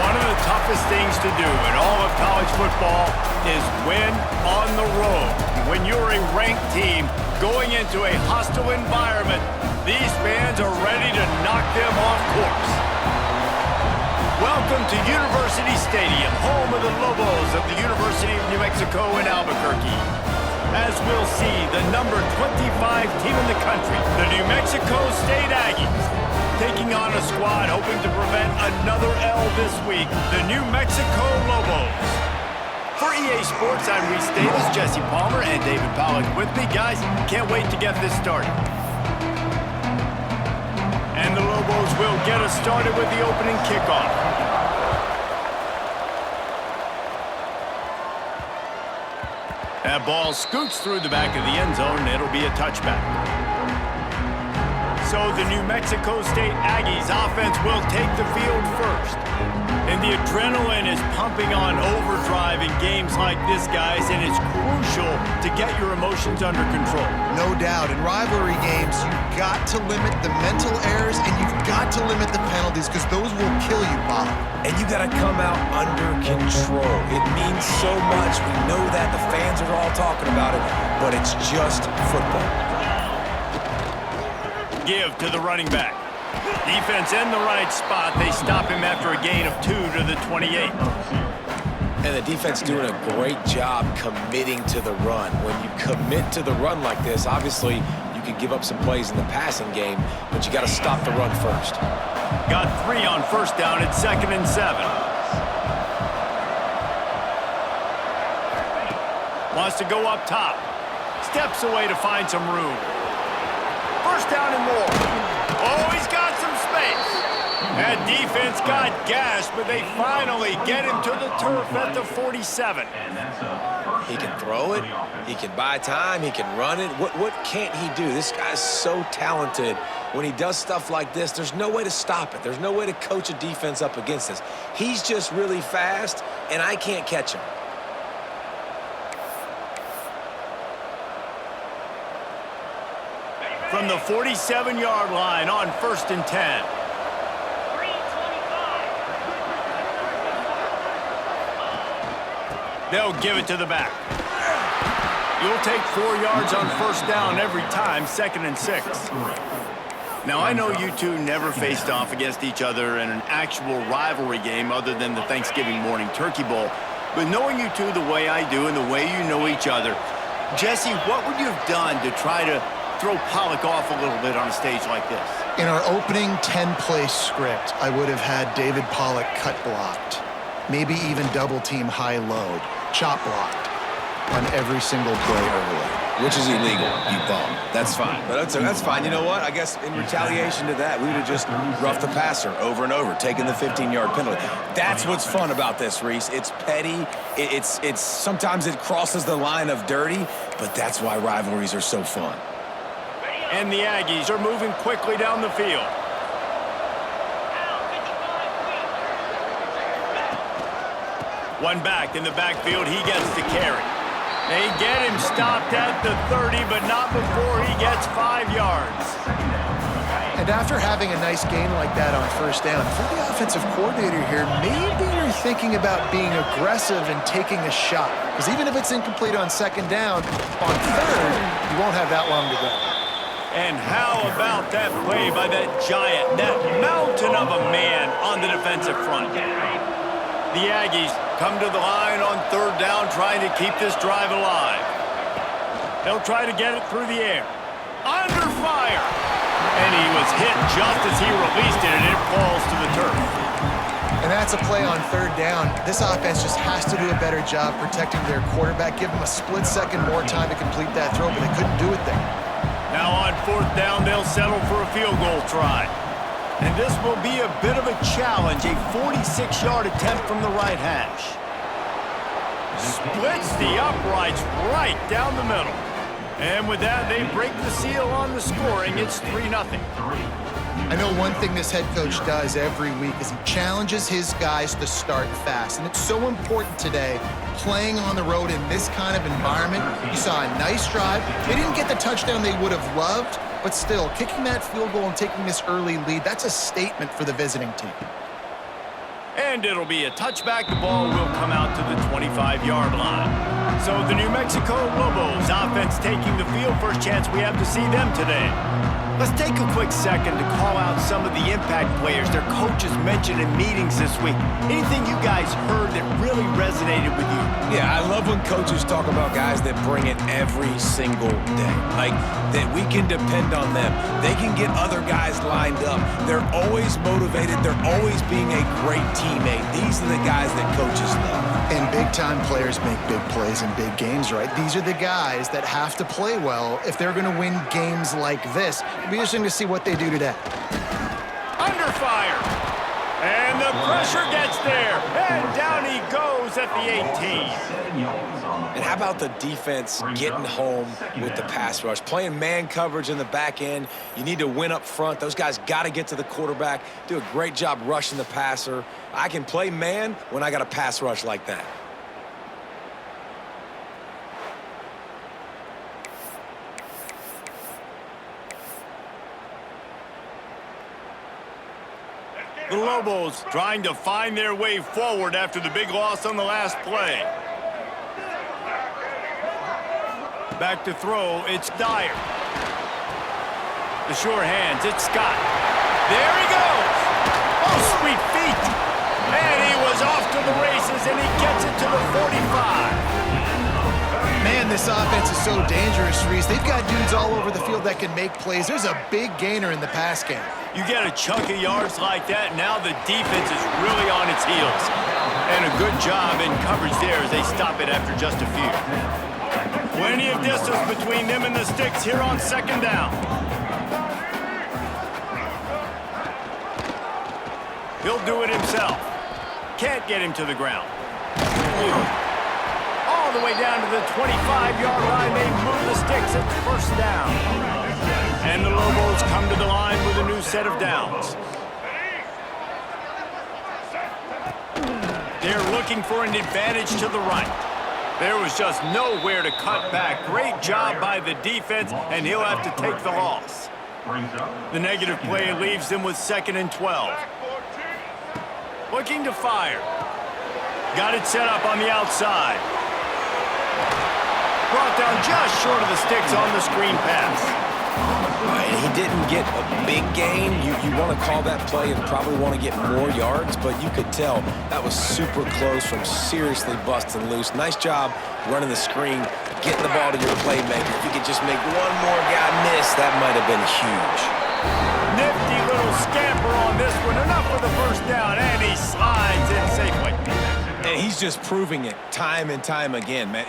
One of the toughest things to do in all of college football is win on the road. When you're a ranked team going into a hostile environment, these fans are ready to knock them off course. Welcome to University Stadium, home of the Lobos of the University of New Mexico in Albuquerque. As we'll see, the number 25 team in the country, the New Mexico State Aggies, taking on a squad hoping to prevent another L this week, the New Mexico Lobos. For EA Sports, I'm Reese Davis, Jesse Palmer, and David Pollock with me. Guys, can't wait to get this started. And the Lobos will get us started with the opening kickoff. That ball scoots through the back of the end zone, and it'll be a touchback. So the New Mexico State Aggies offense will take the field first. And the adrenaline is pumping on overdrive in games like this, guys, and it's crucial to get your emotions under control. No doubt. In rivalry games, you've got to limit the mental errors and you've got to limit the penalties because those will kill you, Bob. And you got to come out under control. It means so much. We know that. The fans are all talking about it, but it's just football. Give to the running back. Defense in the right spot. They stop him after a gain of 2 to the 28. And the defense doing a great job committing to the run. When you commit to the run like this, obviously you can give up some plays in the passing game, but you got to stop the run first. Got 3 on first down at 2nd and 7. Wants to go up top. Steps away to find some room. First down and more. Oh, he's got some space. That defense got gashed, but they finally get him to the turf at the 47. He can throw it. He can buy time. He can run it. What can't he do? This guy's so talented. When he does stuff like this, there's no way to stop it. There's no way to coach a defense up against this. He's just really fast, and I can't catch him. From the 47-yard line on 1st and 10. They'll give it to the back. You'll take 4 yards on first down every time, 2nd and 6. Now, I know you two never faced off against each other in an actual rivalry game other than the Thanksgiving morning Turkey Bowl. But knowing you two the way I do and the way you know each other, Jesse, what would you have done to try to throw Pollock off a little bit on a stage like this? In our opening 10-play script, I would have had David Pollock cut blocked. Maybe even double-team high-load, chop blocked on every single play early. Which is illegal, you bum. That's fine. But that's fine. You know what? I guess in retaliation to that, we would have just roughed the passer over and over, taking the 15-yard penalty. That's what's fun about this, Reese. It's petty. It's sometimes it crosses the line of dirty, but that's why rivalries are so fun. And the Aggies are moving quickly down the field. One back in the backfield, he gets the carry. They get him stopped at the 30, but not before he gets 5 yards. And after having a nice gain like that on first down, for the offensive coordinator here, maybe you're thinking about being aggressive and taking a shot. Because even if it's incomplete on 2nd down, on 3rd, you won't have that long to go. And how about that play by that giant, that mountain of a man on the defensive front? The Aggies come to the line on 3rd down, trying to keep this drive alive. They'll try to get it through the air. Under fire! And he was hit just as he released it, and it falls to the turf. And that's a play on 3rd down. This offense just has to do a better job protecting their quarterback. Give them a split second more time to complete that throw, but they couldn't do it there. Now on 4th down, they'll settle for a field goal try. And this will be a bit of a challenge, a 46-yard attempt from the right hash. Splits the uprights right down the middle. And with that, they break the seal on the scoring. It's 3-0. I know one thing this head coach does every week is he challenges his guys to start fast. And it's so important today, playing on the road in this kind of environment. You saw a nice drive. They didn't get the touchdown they would have loved, but still, kicking that field goal and taking this early lead, that's a statement for the visiting team. And it'll be a touchback. The ball will come out to the 25-yard line. So the New Mexico Lobos offense taking the field. First chance we have to see them today. Let's take a quick second to call out some of the impact players their coaches mentioned in meetings this week. Anything you guys heard that really resonated with you? Yeah, I love when coaches talk about guys that bring it every single day. Like, that we can depend on them. They can get other guys lined up. They're always motivated. They're always being a great teammate. These are the guys that coaches love. And big-time players make big plays in big games, right? These are the guys that have to play well if they're going to win games like this. It'll be interesting to see what they do today. Under fire. And the pressure gets there. And down he goes at the 18. And how about the defense getting home with the pass rush? Playing man coverage in the back end. You need to win up front. Those guys got to get to the quarterback. Do a great job rushing the passer. I can play man when I got a pass rush like that. The Lobos trying to find their way forward after the big loss on the last play. Back to throw, it's Dyer. The sure hands, it's Scott. There he goes! Oh, sweet feet! And he was off to the races, and he gets it to the 45. Man, this offense is so dangerous, Reese. They've got dudes all over the field that can make plays. There's a big gainer in the pass game. You get a chunk of yards like that, now the defense is really on its heels. And a good job in coverage there as they stop it after just a few. Plenty of distance between them and the sticks here on second down. He'll do it himself. Can't get him to the ground. All the way down to the 25-yard line. They move the sticks. It's first down. And the Lobos come to the line with a new set of downs. They're looking for an advantage to the right. There was just nowhere to cut back. Great job by the defense, and he'll have to take the loss. The negative play leaves them with 2nd and 12. Looking to fire. Got it set up on the outside. Brought down just short of the sticks on the screen pass. He didn't get a big gain. You want to call that play and probably want to get more yards, but you could tell that was super close from seriously busting loose. Nice job running the screen, getting the ball to your playmaker. If you could just make one more guy miss, that might have been huge. Nifty little scamper on this one. Enough for the first down, and he slides in safely. And he's just proving it time and time again, man.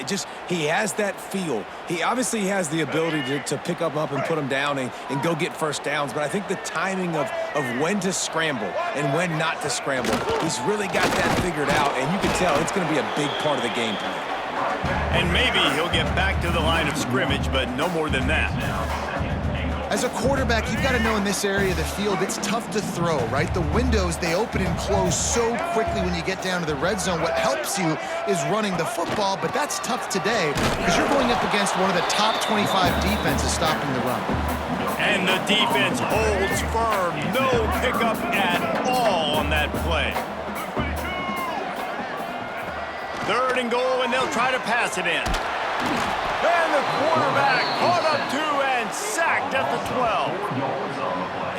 He has that feel. He obviously has the ability to pick them up and put them down and go get first downs, but I think the timing of when to scramble and when not to scramble, he's really got that figured out, and you can tell it's going to be a big part of the game plan. And maybe he'll get back to the line of scrimmage, but no more than that. As a quarterback, you've got to know in this area of the field, it's tough to throw, right? The windows, they open and close so quickly when you get down to the red zone. What helps you is running the football, but that's tough today because you're going up against one of the top 25 defenses stopping the run. And the defense holds firm. No pickup at all on that play. 3rd and goal, and they'll try to pass it in. And the quarterback caught up to and sacked at the 12.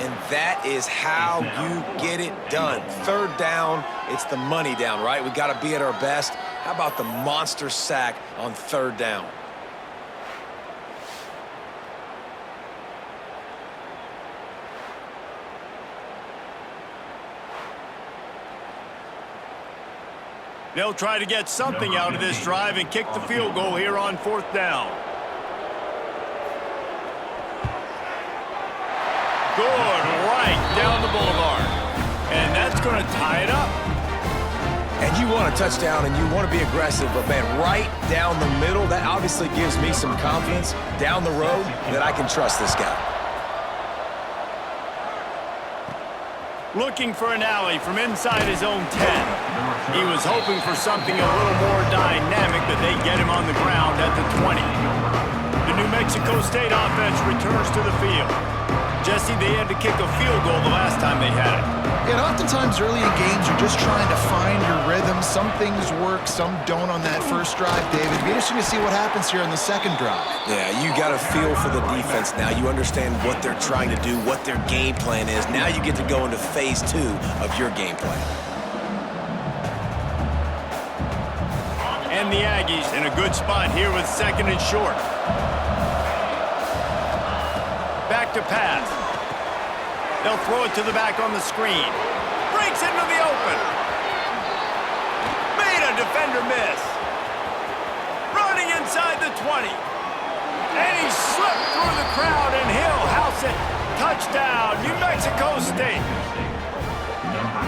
And that is how you get it done. 3rd down, it's the money down, right? We got to be at our best. How about the monster sack on 3rd down? They'll try to get something out of this drive and kick the field goal here on 4th down. Good, right down the boulevard. And that's going to tie it up. And you want a touchdown and you want to be aggressive, but man, right down the middle, that obviously gives me some confidence down the road that I can trust this guy. Looking for an alley from inside his own 10. He was hoping for something a little more dynamic, but they get him on the ground at the 20. The New Mexico State offense returns to the field. Jesse, they had to kick a field goal the last time they had it. And oftentimes early in games, you're just trying to find your rhythm. Some things work, some don't on that first drive, David. It'd be interesting to see what happens here on the second drive. Yeah, you got a feel for the defense now. You understand what they're trying to do, what their game plan is. Now you get to go into phase 2 of your game plan. And the Aggies in a good spot here with second and short. Back to pass. They'll throw it to the back on the screen. Breaks into the open. Made a defender miss. Running inside the 20. And he slipped through the crowd, and he'll house it. Touchdown, New Mexico State.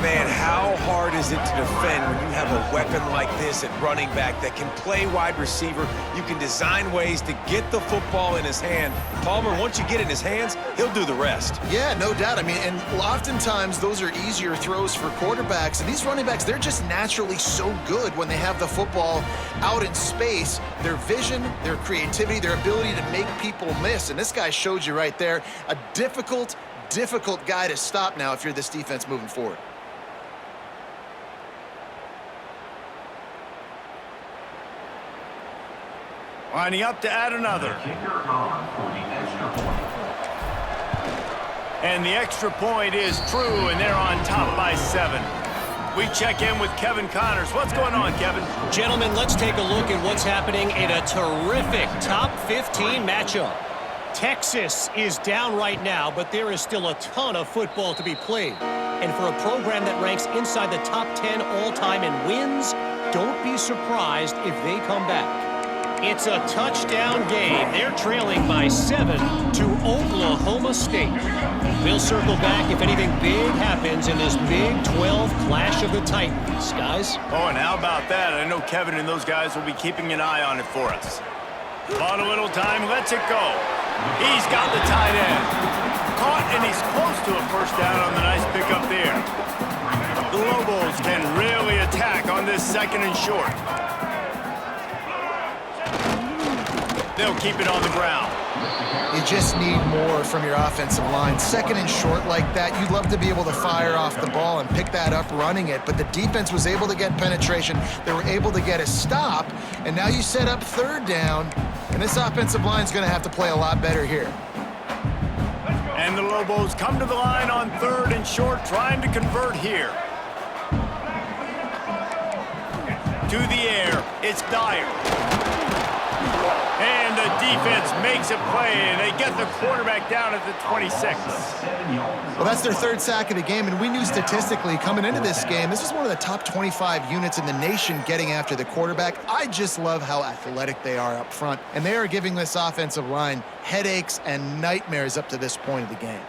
Man, how hard is it to defend when you have a weapon like this at running back that can play wide receiver? You can design ways to get the football in his hand. Palmer, once you get it in his hands, he'll do the rest. Yeah, no doubt. I mean, and oftentimes those are easier throws for quarterbacks. And these running backs, they're just naturally so good when they have the football out in space. Their vision, their creativity, their ability to make people miss. And this guy showed you right there, a difficult guy to stop now if you're this defense moving forward. Lining up to add another. And the extra point is true, and they're on top by 7. We check in with Kevin Connors. What's going on, Kevin? Gentlemen, let's take a look at what's happening in a terrific top 15 matchup. Texas is down right now, but there is still a ton of football to be played. And for a program that ranks inside the top 10 all-time in wins, don't be surprised if they come back. It's a touchdown game. They're trailing by 7 to Oklahoma State. We'll circle back if anything big happens in this Big 12 Clash of the Titans, guys. Oh, and how about that? I know Kevin and those guys will be keeping an eye on it for us. Bought a little time, lets it go. He's got the tight end. Caught, and he's close to a first down on the nice pickup there. The Lobos can really attack on this second and short. They'll keep it on the ground. You just need more from your offensive line. Second and short like that, you'd love to be able to fire off the ball and pick that up running it, but the defense was able to get penetration. They were able to get a stop, and now you set up third down, and this offensive line is going to have to play a lot better here. And the Lobos come to the line on third and short, trying to convert here. To the air, it's Dyer. And the defense makes a play, and they get the quarterback down at the 26. Well, that's their third sack of the game, and we knew statistically coming into this game, this is one of the top 25 units in the nation getting after the quarterback. I just love how athletic they are up front, and they are giving this offensive line headaches and nightmares up to this point of the game.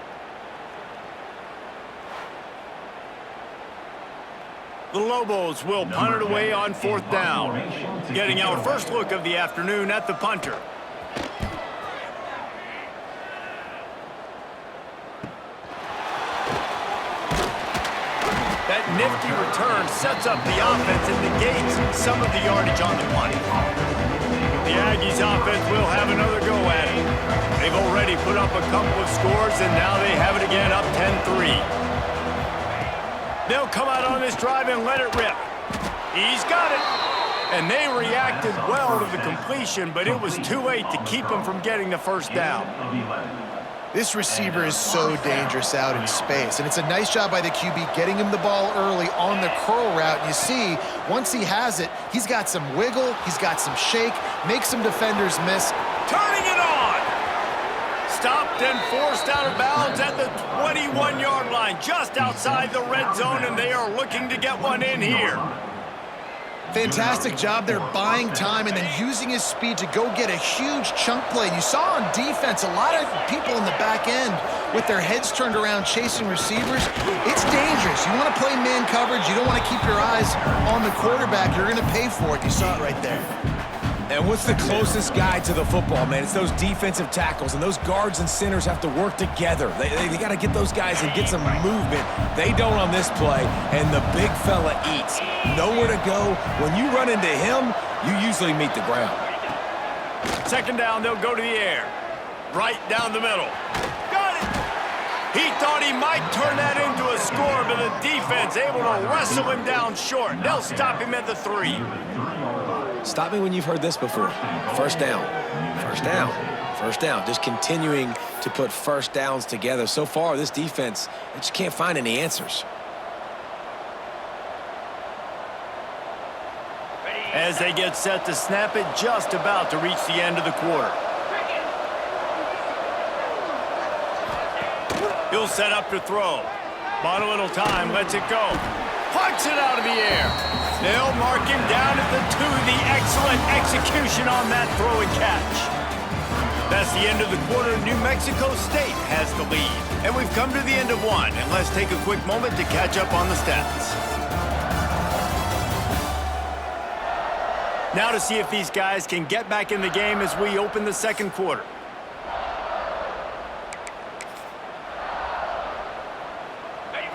The Lobos will punt it away on fourth down. Getting our first look of the afternoon at the punter. That nifty return sets up the offense and negates some of the yardage on the punt. The Aggies offense will have another go at it. They've already put up a couple of scores, and now they have it again, up 10-3. They'll come out on this drive and let it rip. He's got it. And they reacted well to the completion, but it was too late to keep him from getting the first down. This receiver is so dangerous out in space, and it's a nice job by the QB getting him the ball early on the curl route. And you see, once he has it, he's got some wiggle, he's got some shake, makes some defenders miss. Turning it on. Stopped and forced out of bounds at the 21-yard line, just outside the red zone, and they are looking to get one in here. Fantastic job there buying time and then using his speed to go get a huge chunk play. And you saw on defense a lot of people in the back end with their heads turned around chasing receivers. It's dangerous. You want to play man coverage. You don't want to keep your eyes on the quarterback. You're going to pay for it. You saw it right there. And what's the closest guy to the football, man? It's those defensive tackles, and those guards and centers have to work together. They got to get those guys and get some movement. They don't on this play, and the big fella eats. Nowhere to go. When you run into him, you usually meet the ground. Second down, they'll go to the air. Right down the middle. Got it! He thought he might turn that into a the score, but the defense able to wrestle him down short. They'll stop him at the 3. Stop me when you've heard this before. First down, first down, first down. Just continuing to put first downs together. So far, this defense, they just can't find any answers. As they get set to snap it, just about to reach the end of the quarter. He'll set up to throw. Bought a little time, lets it go. Pucks it out of the air. They'll mark him down at the 2. The excellent execution on that throw and catch. That's the end of the quarter. New Mexico State has the lead. And we've come to the end of one. And let's take a quick moment to catch up on the stats. Now to see if these guys can get back in the game as we open the second quarter.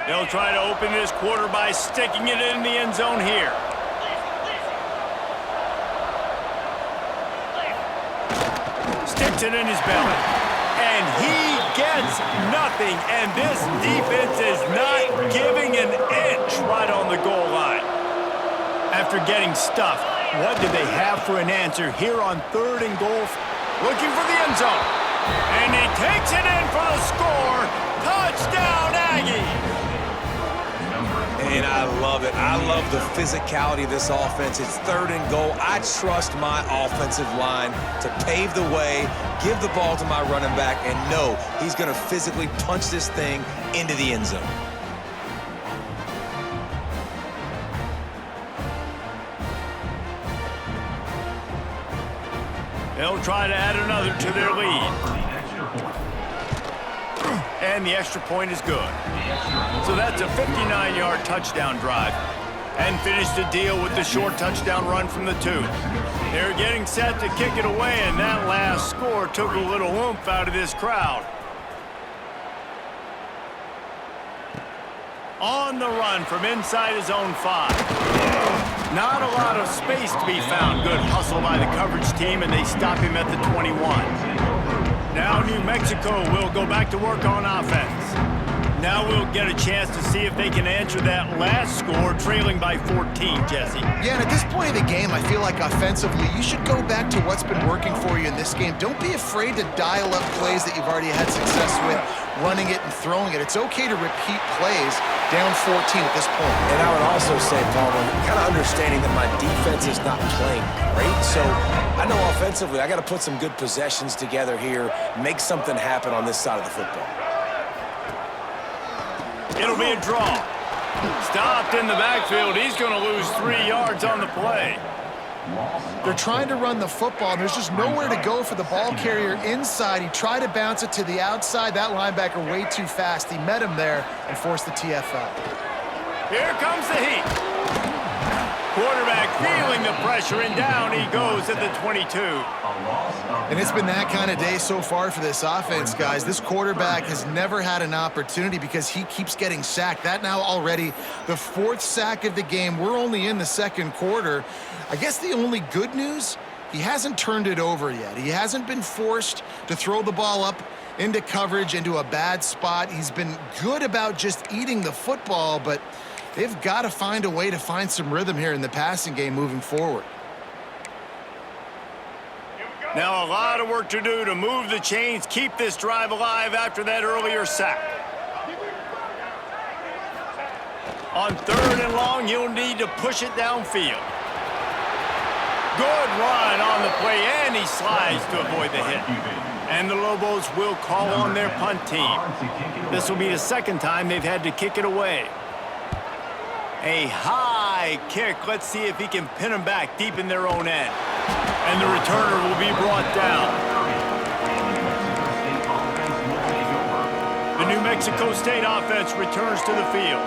They'll try to open this quarter by sticking it in the end zone here. Sticks it in his belly. And he gets nothing. And this defense is not giving an inch right on the goal line. After getting stuffed, what do they have for an answer here on 3rd and goal? Looking for the end zone. And he takes it in for the score. Touchdown, Aggies! And I love it. I love the physicality of this offense. It's 3rd and goal. I trust my offensive line to pave the way, give the ball to my running back, and know he's going to physically punch this thing into the end zone. They'll try to add another to their lead. And the extra point is good. So that's a 59-yard touchdown drive. And finish the deal with the short touchdown run from the 2. They're getting set to kick it away, and that last score took a little oomph out of this crowd. On the run from inside his own 5. Not a lot of space to be found. Good hustle by the coverage team, and they stop him at the 21. Now New Mexico will go back to work on offense. Now we'll get a chance to see if they can answer that last score, trailing by 14, Jesse. Yeah, and at this point of the game, I feel like offensively, you should go back to what's been working for you in this game. Don't be afraid to dial up plays that you've already had success with, running it and throwing it. It's okay to repeat plays down 14 at this point. And I would also say, Paul, kind of understanding that my defense is not playing great, so I know offensively I got to put some good possessions together here, make something happen on this side of the football. It'll be a draw. Stopped in the backfield. He's going to lose 3 yards on the play. They're trying to run the football, and there's just nowhere to go for the ball carrier inside. He tried to bounce it to the outside. That linebacker way too fast. He met him there and forced the TFL. Here comes the heat. Quarterback feeling the pressure, and down he goes at the 22. And it's been that kind of day so far for this offense, guys. This quarterback has never had an opportunity because he keeps getting sacked. That now already the 4th sack of the game. We're only in the second quarter. I guess the only good news, he hasn't turned it over yet. He hasn't been forced to throw the ball up into coverage, into a bad spot. He's been good about just eating the football, but they've got to find a way to find some rhythm here in the passing game moving forward. Now a lot of work to do to move the chains, keep this drive alive after that earlier sack. On 3rd and long, you'll need to push it downfield. Good run on the play, and he slides to avoid the hit. And the Lobos will call on their punt team. This will be the 2nd time they've had to kick it away. A high kick. Let's see if he can pin them back deep in their own end. And the returner will be brought down. The New Mexico State offense returns to the field.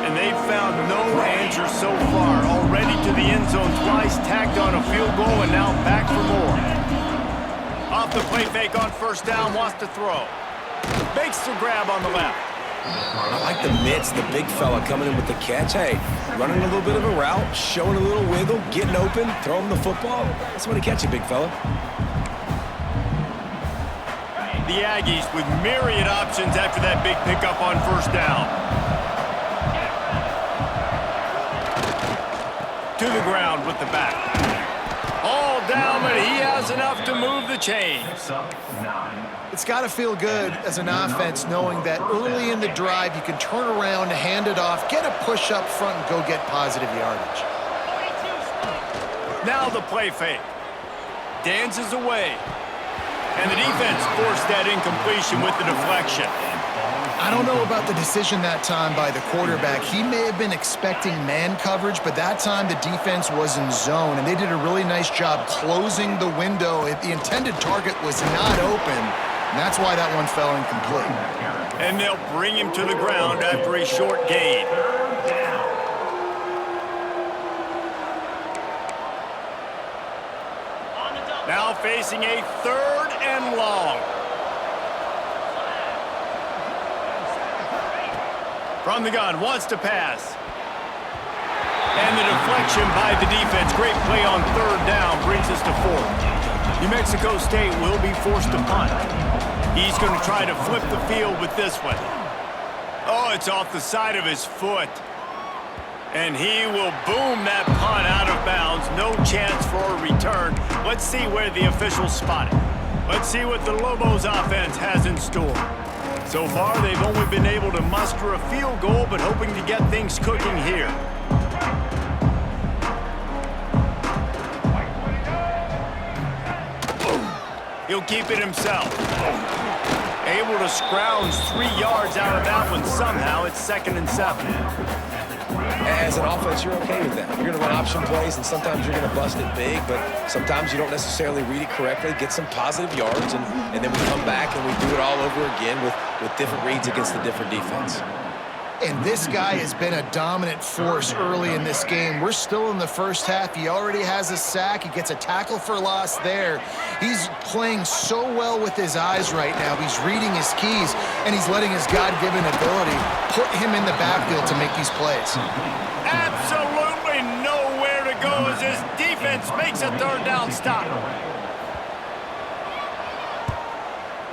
And they've found no answer so far. Already to the end zone twice, tacked on a field goal, and now back for more. Off the play fake on 1st down, wants to throw. Makes the grab on the left. I like the mitts, the big fella coming in with the catch. Hey, running a little bit of a route, showing a little wiggle, getting open, throwing the football. That's when he catch you, big fella. The Aggies with myriad options after that big pickup on 1st down. To the ground with the back. All down, but he has enough to move the chains. It's got to feel good as an offense knowing that early in the drive you can turn around, hand it off, get a push up front, and go get positive yardage. Now the play fake. Dances away. And the defense forced that incompletion with the deflection. I don't know about the decision that time by the quarterback. He may have been expecting man coverage, but that time the defense was in zone, and they did a really nice job closing the window. The intended target was not open, and that's why that one fell incomplete. And they'll bring him to the ground after a short gain. Now facing a 3rd and long. From the gun, wants to pass. And the deflection by the defense. Great play on 3rd down brings us to 4th. New Mexico State will be forced to punt. He's going to try to flip the field with this one. Oh, it's off the side of his foot. And he will boom that punt out of bounds. No chance for a return. Let's see where the officials spot it. Let's see what the Lobos offense has in store. So far, they've only been able to muster a field goal, but hoping to get things cooking here. He'll keep it himself. Able to scrounge 3 yards out of that one somehow. It's 2nd and 7. As an offense, you're okay with that. You're going to run option plays, and sometimes you're going to bust it big, but sometimes you don't necessarily read it correctly, get some positive yards, and then we come back and we do it all over again with different reads against the different defense. And this guy has been a dominant force early in this game. We're still in the first half. He already has a sack. He gets a tackle for loss there. He's playing so well with his eyes right now. He's reading his keys, and he's letting his God-given ability put him in the backfield to make these plays. Absolutely nowhere to go as his defense makes a 3rd down stop.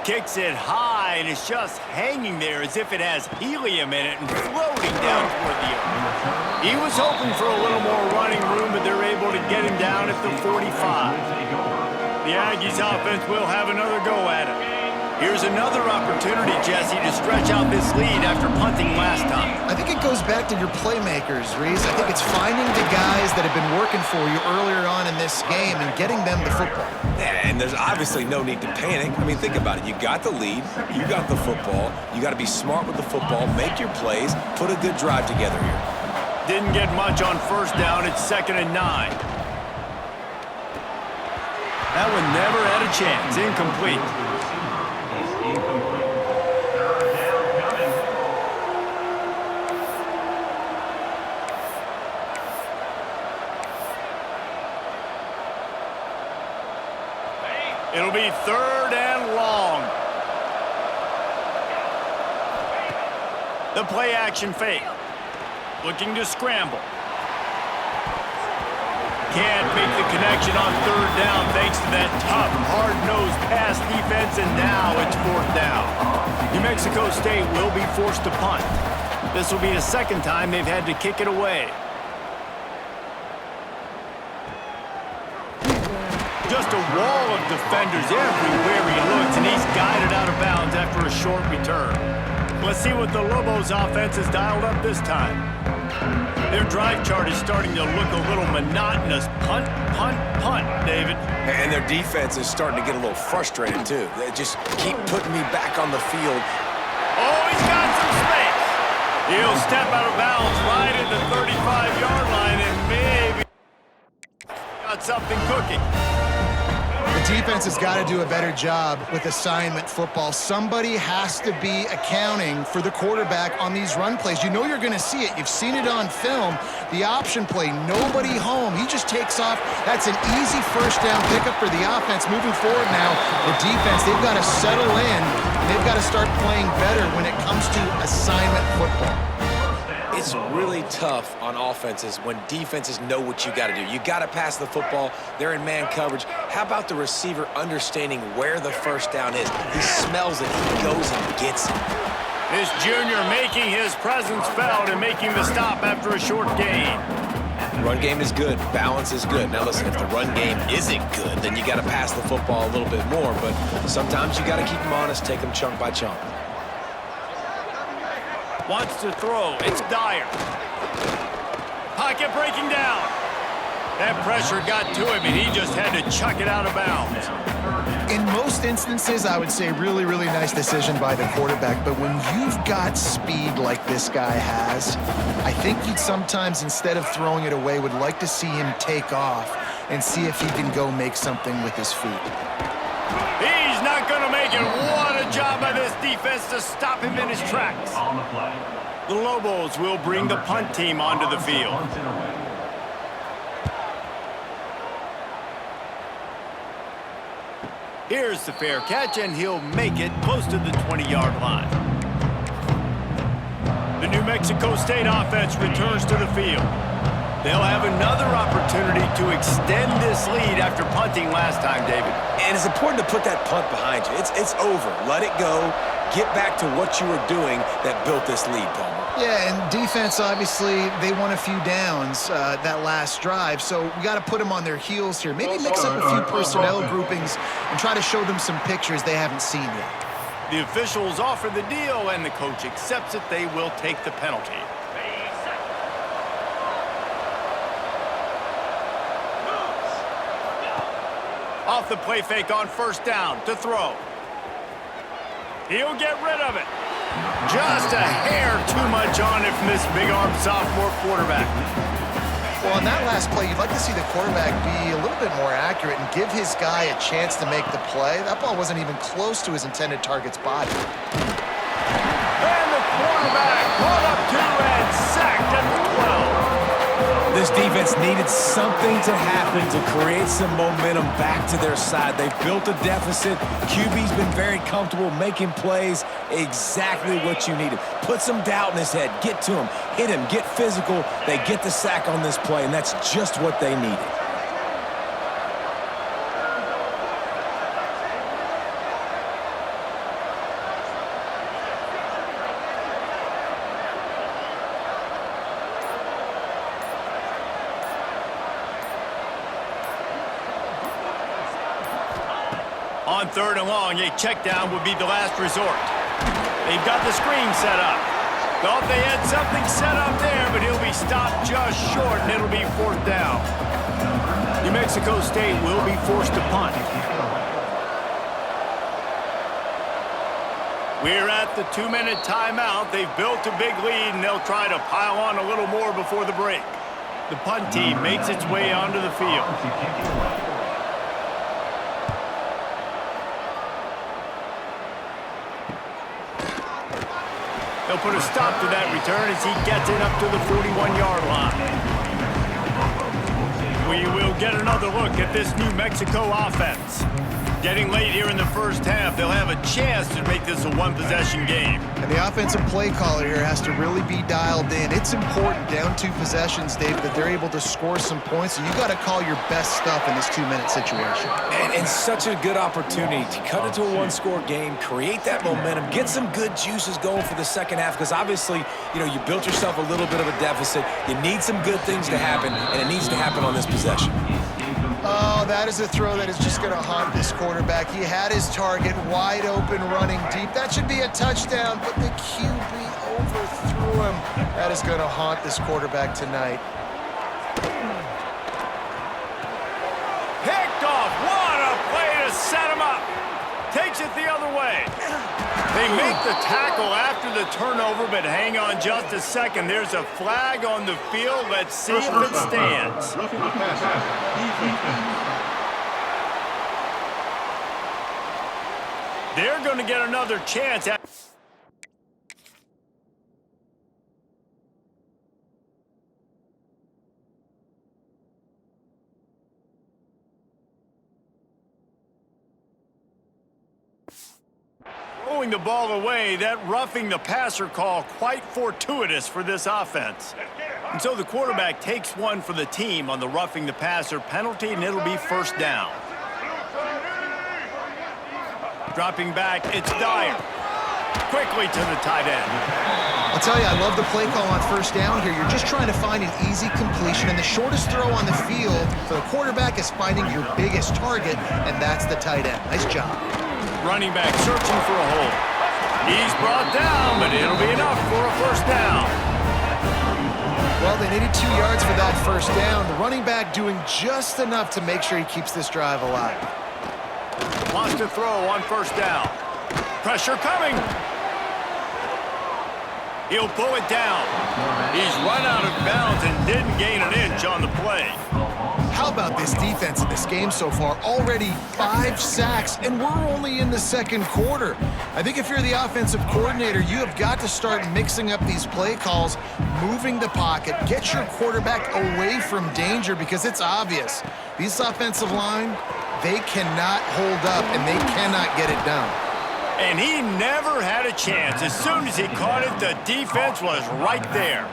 Kicks it high, and it's just hanging there as if it has helium in it and floating down toward the earth. He was hoping for a little more running room, but they're able to get him down at the 45. The Aggies offense will have another go at it. Here's another opportunity, Jesse, to stretch out this lead after punting last time. I think it goes back to your playmakers, Reese. I think it's finding the guys that have been working for you earlier on in this game and getting them the football. And there's obviously no need to panic. I mean, think about it. You got the lead. You got the football. You got to be smart with the football. Make your plays. Put a good drive together here. Didn't get much on 1st down. It's 2nd and 9. That one never had a chance. Incomplete. It'll be 3rd and long. The play action fake. Looking to scramble. Can't make the connection on 3rd down thanks to that tough, hard-nosed pass defense, and now it's 4th down. New Mexico State will be forced to punt. This will be the 2nd time they've had to kick it away. Just a wall of defenders everywhere he looks, and he's guided out of bounds after a short return. Let's see what the Lobos offense has dialed up this time. Their drive chart is starting to look a little monotonous. Punt, punt, punt, David. And their defense is starting to get a little frustrated, too. They just keep putting me back on the field. Oh, he's got some space. He'll step out of bounds right at the 35-yard line, and maybe got something cooking. The defense has got to do a better job with assignment football. Somebody has to be accounting for the quarterback on these run plays. You know you're going to see it. You've seen it on film. The option play, nobody home. He just takes off. That's an easy 1st down pickup for the offense. Moving forward now, the defense, they've got to settle in. And they've got to start playing better when it comes to assignment football. It's really tough on offenses when defenses know what you got to do. You got to pass the football. They're in man coverage. How about the receiver understanding where the 1st down is? He smells it. He goes and gets it. This junior making his presence felt and making the stop after a short gain. Run game is good. Balance is good. Now, listen, if the run game isn't good, then you got to pass the football a little bit more. But sometimes you got to keep them honest, take them chunk by chunk. Wants to throw. It's Dyer. Pocket breaking down. That pressure got to him, and he just had to chuck it out of bounds. In most instances, I would say really, really nice decision by the quarterback. But when you've got speed like this guy has, I think you'd sometimes, instead of throwing it away, would like to see him take off and see if he can go make something with his feet. He's not going to make it. What a job by this defense to stop him in his tracks. The Lobos will bring the punt team onto the field. Here's the fair catch, and he'll make it close to the 20-yard line. The New Mexico State offense returns to the field. They'll have another opportunity to extend this lead after punting last time, David. And it's important to put that punt behind you. It's over. Let it go. Get back to what you were doing that built this lead, Palmer. Yeah, and defense, obviously, they won a few downs that last drive, so we got to put them on their heels here. Maybe mix up a few personnel groupings and try to show them some pictures they haven't seen yet. The officials offer the deal, and the coach accepts it. They will take the penalty. Off the play fake on first down to throw. He'll get rid of it. Just a hair too much on it from this big-armed sophomore quarterback. Well, on that last play, you'd like to see the quarterback be a little bit more accurate and give his guy a chance to make the play. That ball wasn't even close to his intended target's body. And the quarterback brought up to and sacked at the 12. This defense needed something to happen to create some momentum back to their side. They've built a deficit. QB's been very comfortable making plays. Exactly what you needed. Put some doubt in his head. Get to him. Hit him. Get physical. They get the sack on this play, and that's just what they needed. On third and long, a check down would be the last resort. They've got the screen set up. Thought they had something set up there, but he'll be stopped just short, and it'll be fourth down. New Mexico State will be forced to punt. We're at the 2-minute timeout. They've built a big lead, and they'll try to pile on a little more before the break. The punt team makes its way onto the field. They'll put a stop to that return as he gets it up to the 41-yard line. We will get another look at this New Mexico offense. Getting late here in the first half, they'll have a chance to make this a one-possession game. And the offensive play caller here has to really be dialed in. It's important down 2 possessions, Dave, that they're able to score some points. So you got to call your best stuff in this 2-minute situation. And such a good opportunity to cut into a one-score game, create that momentum, get some good juices going for the second half, because obviously, you know, you built yourself a little bit of a deficit. You need some good things to happen, and it needs to happen on this possession. Oh, that is a throw that is just going to haunt this quarterback. He had his target wide open, running deep. That should be a touchdown, but the QB overthrew him. That is going to haunt this quarterback tonight. Picked off. What a play to set him up. Takes it the other way. They make the tackle after the turnover, but hang on just a second. There's a flag on the field. Let's see if it stands. They're going to get another chance at... throwing the ball away. That roughing the passer call quite fortuitous for this offense. And so the quarterback takes one for the team on the roughing the passer penalty, and it'll be first down. Dropping back, it's Dyer. Quickly to the tight end. I'll I'll tell you, I love the play call on first down here. You're just trying to find an easy completion, and the shortest throw on the field for the quarterback is finding your biggest target, and that's the tight end. Nice job. Running back searching for a hole. He's brought down, but it'll be enough for a first down. Well, they needed 2 yards for that first down. The running back doing just enough to make sure he keeps this drive alive. Wants to throw on first down. Pressure coming. He'll pull it down. He's run out of bounds and didn't gain an inch on the play. How about this defense in this game so far? Already 5 sacks, and we're only in the second quarter. I think if you're the offensive coordinator, you have got to start mixing up these play calls, moving the pocket, get your quarterback away from danger, because it's obvious. These offensive line, they cannot hold up, and they cannot get it done. And he never had a chance. As soon as he caught it, the defense was right there.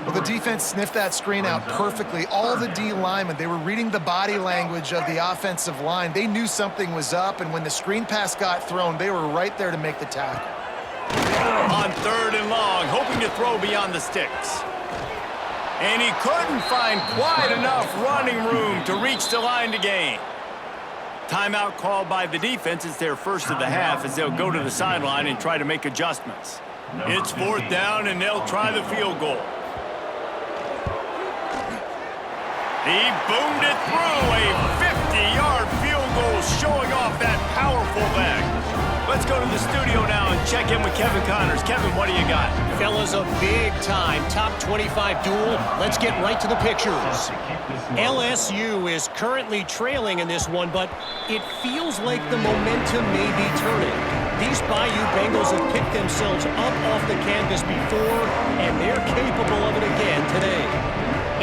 Well, the defense sniffed that screen out perfectly. All the D linemen, they were reading the body language of the offensive line. They knew something was up, and when the screen pass got thrown, they were right there to make the tackle. On 3rd and long, hoping to throw beyond the sticks. And he couldn't find quite enough running room to reach the line to gain. Timeout called by the defense. It's their first of the half as they'll go to the sideline and try to make adjustments. It's 4th down, and they'll try the field goal. He boomed it through. A 50-yard field goal showing off that powerful leg. Let's go to the studio now and check in with Kevin Connors. Kevin, what do you got? Fellas, a big-time top 25 duel. Let's get right to the pictures. LSU is currently trailing in this one, but it feels like the momentum may be turning. These Bayou Bengals have picked themselves up off the canvas before, and they're capable of it again today.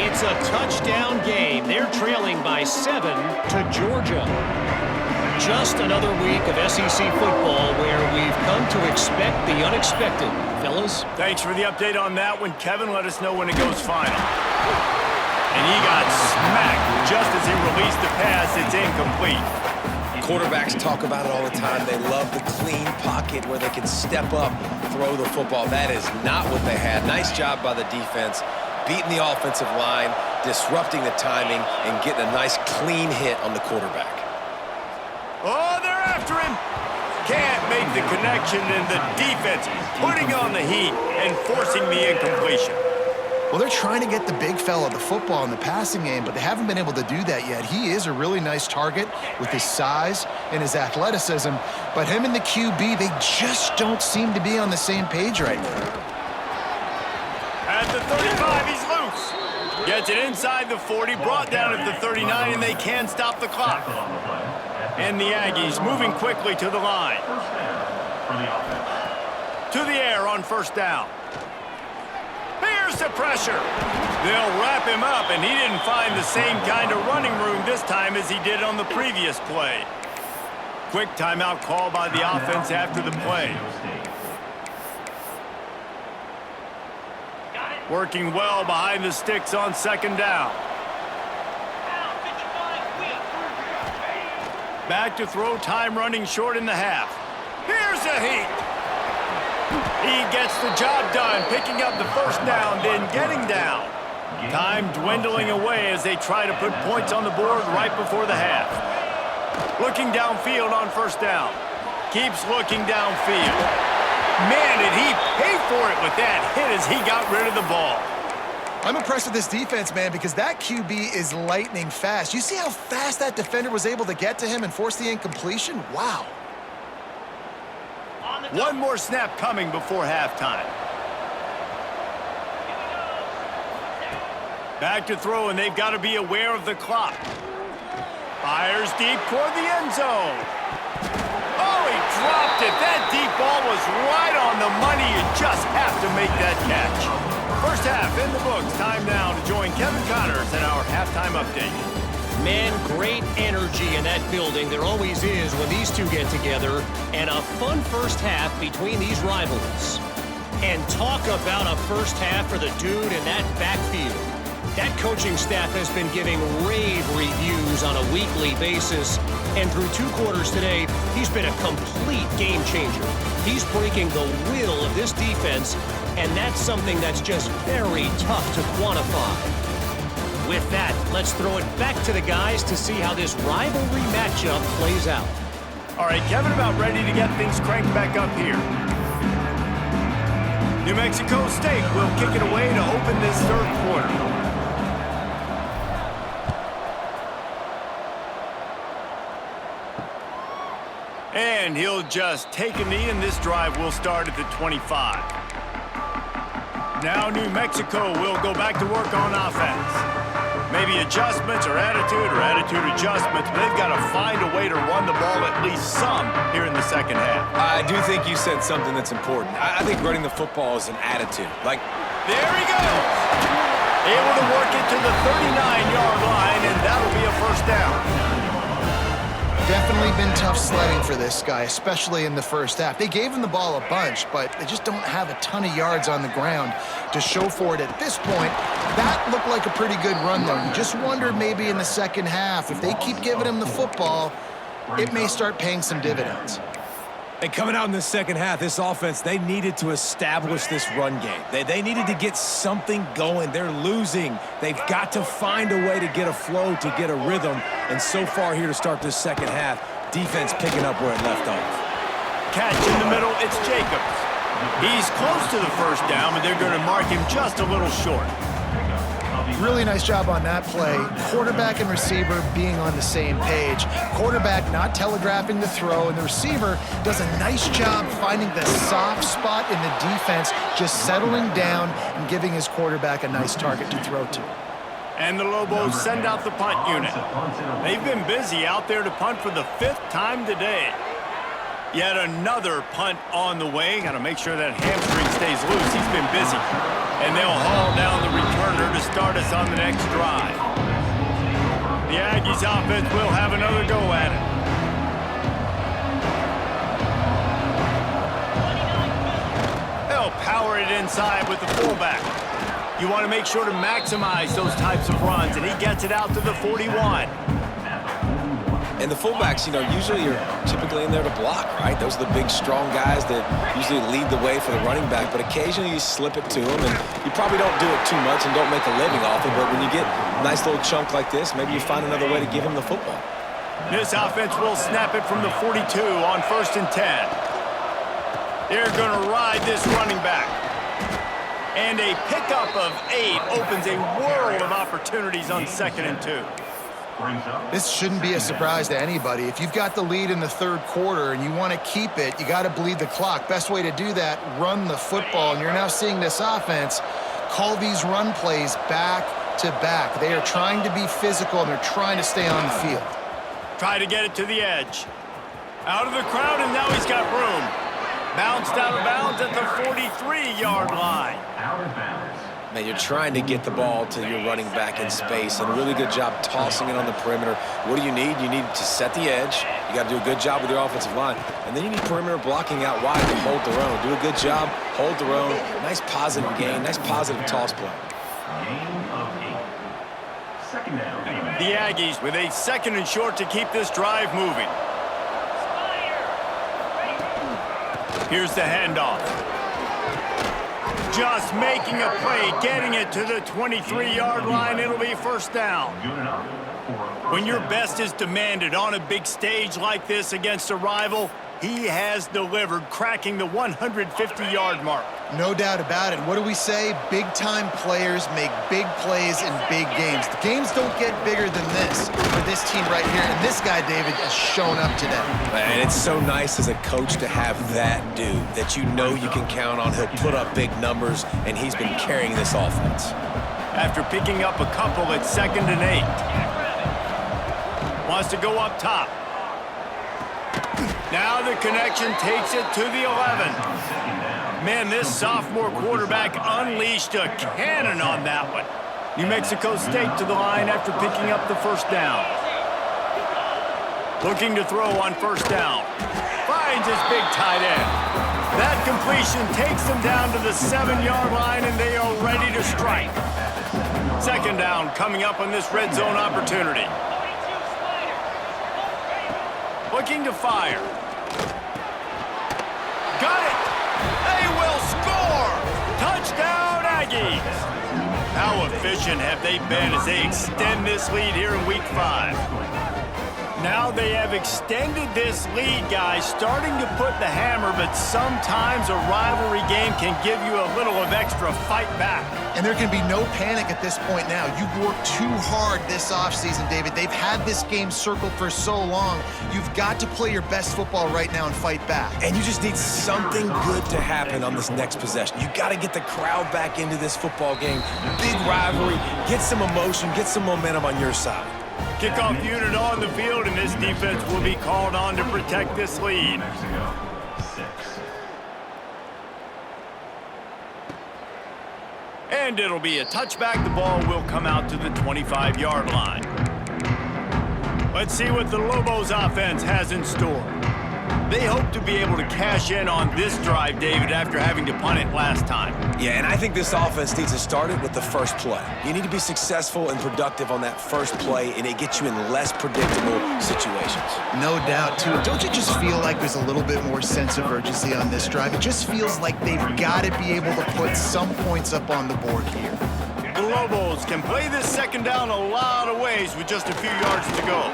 It's a touchdown game. They're trailing by 7 to Georgia. Just another week of SEC football where we've come to expect the unexpected. Fellas? Thanks for the update on that one, Kevin. Let us know when it goes final. And he got smacked just as he released the pass. It's incomplete. Quarterbacks talk about it all the time. They love the clean pocket where they can step up, throw the football. That is not what they had. Nice job by the defense, beating the offensive line, disrupting the timing, and getting a nice clean hit on the quarterback. Oh, they're after him. Can't make the connection, and the defense putting on the heat and forcing the incompletion. Well, they're trying to get the big fella the football in the passing game, but they haven't been able to do that yet. He is a really nice target with his size and his athleticism, but him and the QB, they just don't seem to be on the same page right now. At the 35, he's loose. Gets it inside the 40, brought down at the 39, and they can stop the clock. And the Aggies moving quickly to the line. To the air on first down. Here's the pressure. They'll wrap him up, and he didn't find the same kind of running room this time as he did on the previous play. Quick timeout call by the offense after the play. Working well behind the sticks on 2nd down. Back to throw, time running short in the half. Here's a heat. He gets the job done, picking up the first down, then getting down. Time dwindling away as they try to put points on the board right before the half. Looking downfield on first down. Keeps looking downfield. Man, did he pay for it with that hit as he got rid of the ball. I'm impressed with this defense, man, because that QB is lightning fast. You see how fast that defender was able to get to him and force the incompletion? Wow. One more snap coming before halftime. Back to throw, and they've got to be aware of the clock. Fires deep toward the end zone. Oh, he dropped it. That deep ball was right on the money. You just have to make that catch. First half in the books. Time now to join Kevin Connors in our halftime update. Man, great energy in that building. There always is when these two get together. And a fun first half between these rivals. And talk about a first half for the dude in that backfield. That coaching staff has been giving rave reviews on a weekly basis. And through 2 quarters today, he's been a complete game changer. He's breaking the will of this defense and that's something that's just very tough to quantify. With that, let's throw it back to the guys to see how this rivalry matchup plays out. All right, Kevin, about ready to get things cranked back up here. New Mexico State will kick it away to open this third quarter. And he'll just take a knee, and this drive will start at the 25. Now New Mexico will go back to work on offense. Maybe adjustments or attitude adjustments, but they've got to find a way to run the ball at least some here in the second half. I do think you said something that's important. I think running the football is an attitude. Like, there he goes. Able to work it to the 39-yard line, and that'll be a first down. Definitely been tough sledding for this guy, especially in the first half. They gave him the ball a bunch, but they just don't have a ton of yards on the ground to show for it at this point. That looked like a pretty good run, though. You just wonder maybe in the second half, if they keep giving him the football, it may start paying some dividends. and coming out in the second half, this offense, they needed to establish this run game. They needed to get something going. They're losing. They've got to find a way to get a flow, to get a rhythm. And so far here to start this second half, defense picking up where it left off. Catch in the middle, it's Jacobs. He's close to the first down, but they're going to mark him just a little short. Really nice job on that play. Quarterback and receiver being on the same page. Quarterback not telegraphing the throw, and the receiver does a nice job finding the soft spot in the defense, just settling down and giving his quarterback a nice target to throw to. And the Lobos send out the punt unit. They've been busy out there to punt for the 5th time today. Yet another punt on the way. Got to make sure that hamstring stays loose. He's been busy. And they'll haul down the returner to start us on the next drive. The Aggies offense will have another go at it. They'll power it inside with the fullback. You want to make sure to maximize those types of runs, and he gets it out to the 41. And the fullbacks, you know, usually you're typically in there to block, right? Those are the big, strong guys that usually lead the way for the running back, but occasionally you slip it to them, and you probably don't do it too much and don't make a living off it, but when you get a nice little chunk like this, maybe you find another way to give him the football. This offense will snap it from the 42 on 1st and 10. They're going to ride this running back. And a pickup of 8 opens a world of opportunities on 2nd and 2. This shouldn't be a surprise to anybody. If you've got the lead in the 3rd quarter and you want to keep it, you got to bleed the clock. Best way to do that, run the football. And you're now seeing this offense call these run plays back to back. They are trying to be physical, and they're trying to stay on the field. Try to get it to the edge. Out of the crowd, and now he's got room. Bounced out of bounds at the 43-yard line. Man, you're trying to get the ball to your running back in space, and a really good job tossing it on the perimeter. What do you need? You need to set the edge. You got to do a good job with your offensive line. And then you need perimeter blocking out wide to hold their own. Do a good job, hold their own. Nice positive gain, nice positive toss play. The Aggies with a 2nd and short to keep this drive moving. Here's the handoff. Just making a play, getting it to the 23-yard line. It'll be 1st down. When your best is demanded on a big stage like this against a rival, he has delivered, cracking the 150-yard mark. No doubt about it. What do we say? Big-time players make big plays in big games. The games don't get bigger than this for this team right here, and this guy, David, has shown up today. Man, it's so nice as a coach to have that dude that you know you can count on. He'll put up big numbers, and he's been carrying this offense. After picking up a couple at 2nd and 8. Wants to go up top. Now the connection takes it to the 11. Man, this sophomore quarterback unleashed a cannon on that one. New Mexico State to the line after picking up the 1st down. Looking to throw on 1st down. Finds his big tight end. That completion takes them down to the 7-yard line, and they are ready to strike. 2nd down coming up on this red zone opportunity. Looking to fire. Got it! They will score! Aggies. How efficient have they been as they extend this lead here in Week 5? Now they have extended this lead, guys, starting to put the hammer, but sometimes a rivalry game can give you a little of extra fight back. And there can be no panic at this point now. You've worked too hard this offseason, David. They've had this game circled for so long. You've got to play your best football right now and fight back. And you just need something good to happen on this next possession. You got to get the crowd back into this football game. Big rivalry. Get some emotion. Get some momentum on your side. Kickoff unit on the field, and this defense will be called on to protect this lead. And it'll be a touchback. The ball will come out to the 25-yard line. Let's see what the Lobos offense has in store. They hope to be able to cash in on this drive, David, after having to punt it last time. Yeah, and I think this offense needs to start it with the first play. You need to be successful and productive on that first play, and it gets you in less predictable situations. No doubt, too. Don't you just feel like there's a little bit more sense of urgency on this drive? It just feels like they've got to be able to put some points up on the board here. The Lobos can play this second down a lot of ways with just a few yards to go.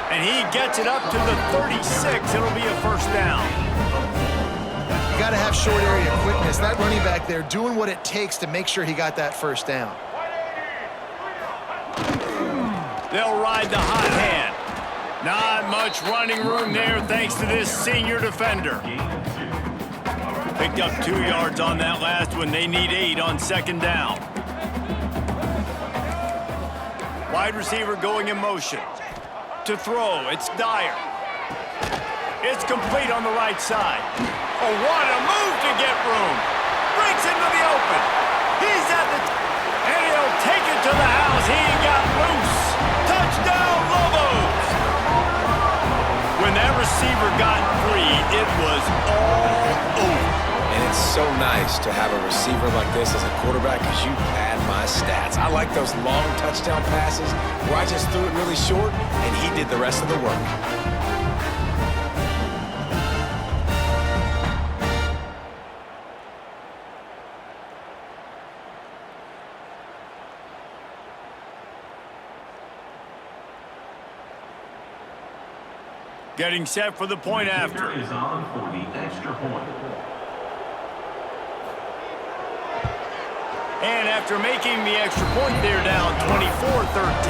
And he gets it up to the 36. It'll be a first down. You got to have short area quickness. That running back there doing what it takes to make sure he got that first down. They'll ride the hot hand. Not much running room there thanks to this senior defender. Picked up 2 yards on that last one. They need 8 on second down. Wide receiver going in motion. To throw, it's Dyer. It's complete on the right side. Oh, what a move to get room. Breaks into the open. He's at the... and he'll take it to the house. He got loose. Touchdown, Lobos. When that receiver got free, it was all over. And it's so nice to have a receiver like this as a quarterback because you pad my stats. I like those long touchdown passes where I just threw it really short and he did the rest of the work. Getting set for the point after. Is on for the extra point. And after making the extra point, they're down 24-13.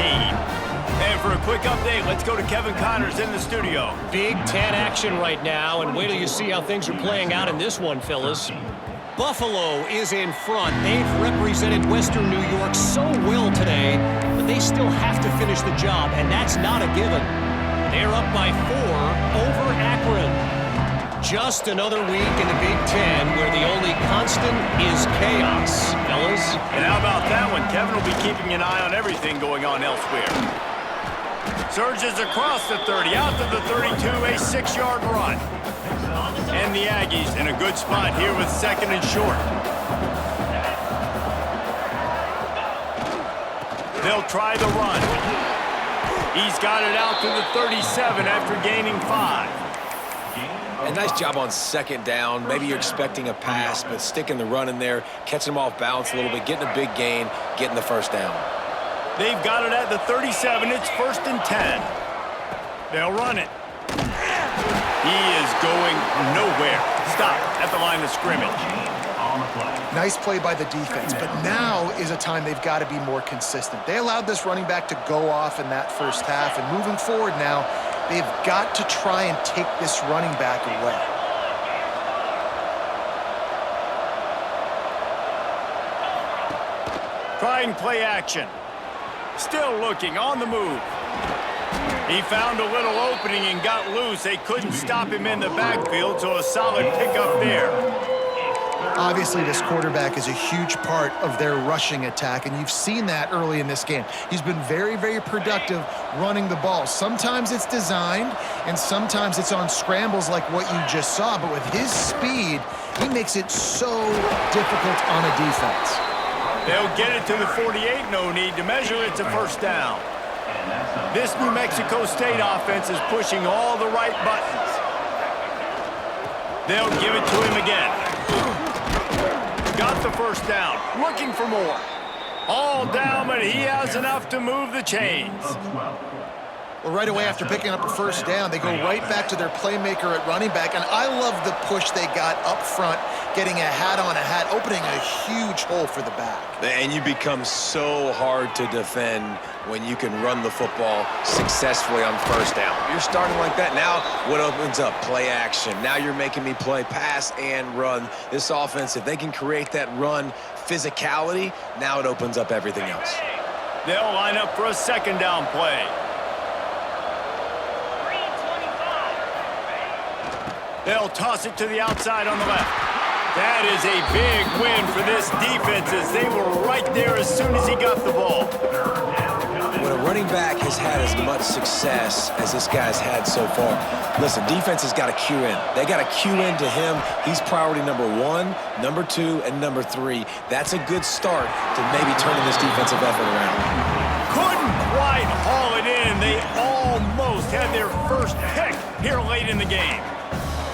And for a quick update, let's go to Kevin Connors in the studio. Big Ten action right now, and wait till you see how things are playing out in this one, fellas. Buffalo is in front. They've represented Western New York so well today, but they still have to finish the job, and that's not a given. They're up by 4 over Akron. Just another week in the Big Ten where the only constant is chaos, fellas. And how about that one? Kevin will be keeping an eye on everything going on elsewhere. Surges across the 30, out to the 32, a 6-yard run. And the Aggies in a good spot here with second and short. They'll try the run. He's got it out to the 37 after gaining 5. A nice job on second down. Maybe you're expecting a pass, but sticking the run in there, catching them off balance a little bit, getting a big gain, getting the first down. They've got it at the 37. It's 1st and 10. They'll run it. He is going nowhere. Stop at the line of scrimmage. Nice play by the defense, but now is a time they've got to be more consistent. They allowed this running back to go off in that first half, and moving forward now, they've got to try and take this running back away. Trying play action. Still looking on the move. He found a little opening and got loose. They couldn't stop him in the backfield, so a solid pickup there. Obviously, this quarterback is a huge part of their rushing attack, and you've seen that early in this game. He's been very, very productive running the ball. Sometimes it's designed, and sometimes it's on scrambles like what you just saw, but with his speed, he makes it so difficult on a defense. They'll get it to the 48, no need to measure. It's a first down. This New Mexico State offense is pushing all the right buttons. They'll give it to him again. got the first down, looking for more. All down, but he has enough to move the chains. Well, right away after picking up a first down, they go right back to their playmaker at running back, and I love the push they got up front, getting a hat on a hat, opening a huge hole for the back. And you become so hard to defend when you can run the football successfully on first down. You're starting like that. Now what opens up? Play action. Now you're making me play pass and run. This offense, if they can create that run physicality, now it opens up everything else. They'll line up for a second down play. They'll toss it to the outside on the left. That is a big win for this defense as they were right there as soon as he got the ball. When a running back has had as much success as this guy's had so far, listen, defense has got to cue in. They got to cue in to him. He's priority number 1, number 2, and number 3. That's a good start to maybe turning this defensive effort around. Couldn't quite haul it in. They almost had their first pick here late in the game.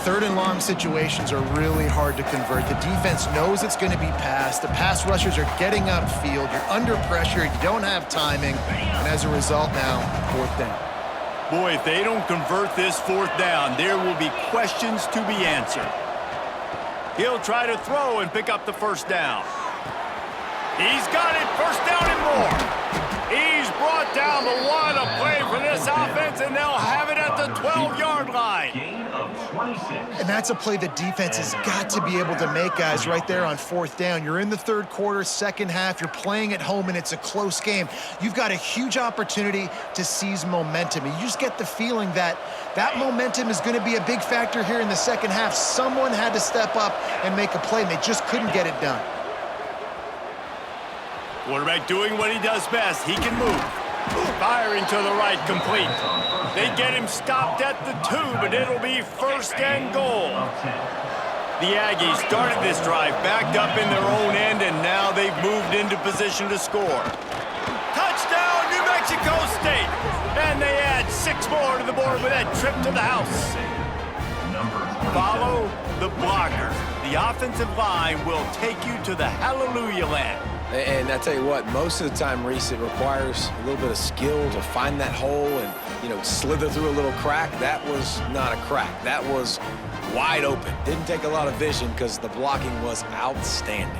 Third and long situations are really hard to convert. The defense knows it's going to be passed. The pass rushers are getting upfield. You're under pressure. You don't have timing. And as a result now, fourth down. Boy, if they don't convert this fourth down, there will be questions to be answered. He'll try to throw and pick up the first down. He's got it. First down and more. He's brought down, but what a play for this offense, and they'll have it at the 12-yard line. And that's a play the defense has got to be able to make, guys, right there on fourth down. You're in the third quarter, second half. You're playing at home, and it's a close game. You've got a huge opportunity to seize momentum. And you just get the feeling that that momentum is going to be a big factor here in the second half. Someone had to step up and make a play, and they just couldn't get it done. Quarterback doing what he does best. He can move. Firing to the right, complete. They get him stopped at the 2, but it'll be first and goal. The Aggies started this drive backed up in their own end, and now they've moved into position to score. Touchdown, New Mexico State! And they add 6 more to the board with that trip to the house. Follow the blocker. The offensive line will take you to the Hallelujah Land. And I tell you what, most of the time, Reese, it requires a little bit of skill to find that hole and, slither through a little crack. That was not a crack. That was wide open. Didn't take a lot of vision because the blocking was outstanding.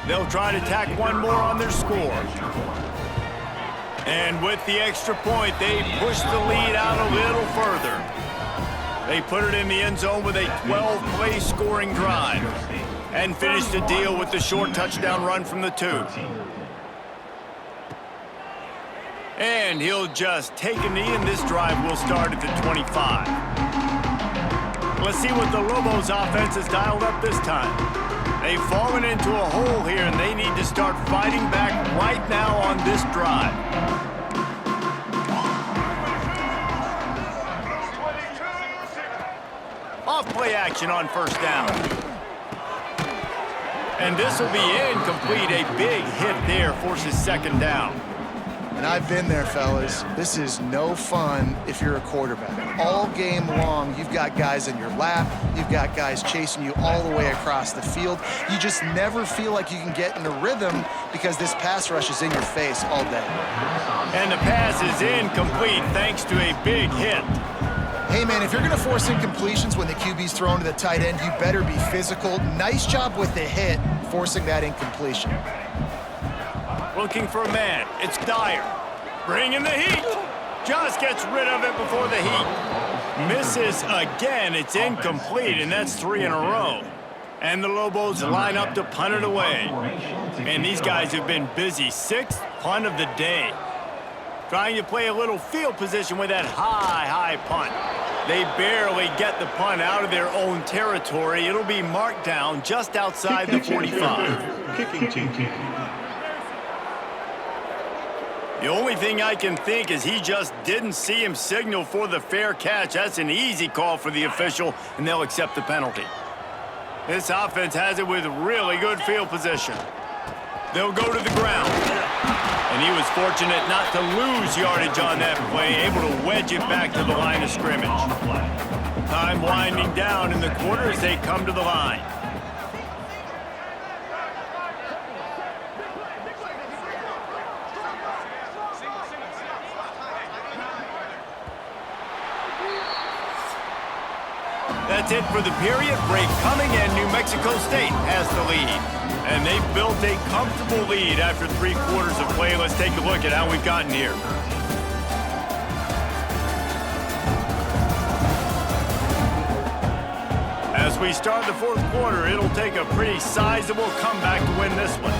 They'll try to tack one more on their score. And with the extra point, they push the lead out a little further. They put it in the end zone with a 12-play scoring drive. And finished the deal with the short touchdown run from the 2. And he'll just take a knee, and this drive will start at the 25. Let's see what the Lobos offense has dialed up this time. They've fallen into a hole here, and they need to start fighting back right now on this drive. Off play action on first down. And this will be incomplete. A big hit there forces second down. And I've been there, fellas. This is no fun if you're a quarterback. All game long, you've got guys in your lap. You've got guys chasing you all the way across the field. You just never feel like you can get in a rhythm because this pass rush is in your face all day. And the pass is incomplete thanks to a big hit. Hey, man, if you're going to force incompletions when the QB's thrown to the tight end, you better be physical. Nice job with the hit, forcing that incompletion. Looking for a man. It's Dyer. Bringing the heat. Just gets rid of it before the heat. Misses again. It's incomplete, and that's 3 in a row. And the Lobos line up to punt it away. And these guys have been busy. 6th punt of the day. Trying to play a little field position with that high punt. They barely get the punt out of their own territory. It'll be marked down just outside the 45. The only thing I can think is he just didn't see him signal for the fair catch. That's an easy call for the official, and they'll accept the penalty. This offense has it with really good field position. They'll go to the ground. And he was fortunate not to lose yardage on that play, able to wedge it back to the line of scrimmage. Time winding down in the quarter as they come to the line. That's it for the period. Break coming, and New Mexico State has the lead. And they've built a comfortable lead after 3 quarters of play. Let's take a look at how we've gotten here. As we start the 4th quarter, it'll take a pretty sizable comeback to win this one.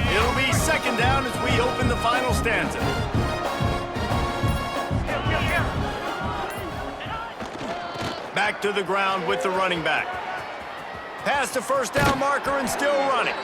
It'll be 2nd down as we open the final stanza. Back to the ground with the running back. Past the 1st down marker and still running.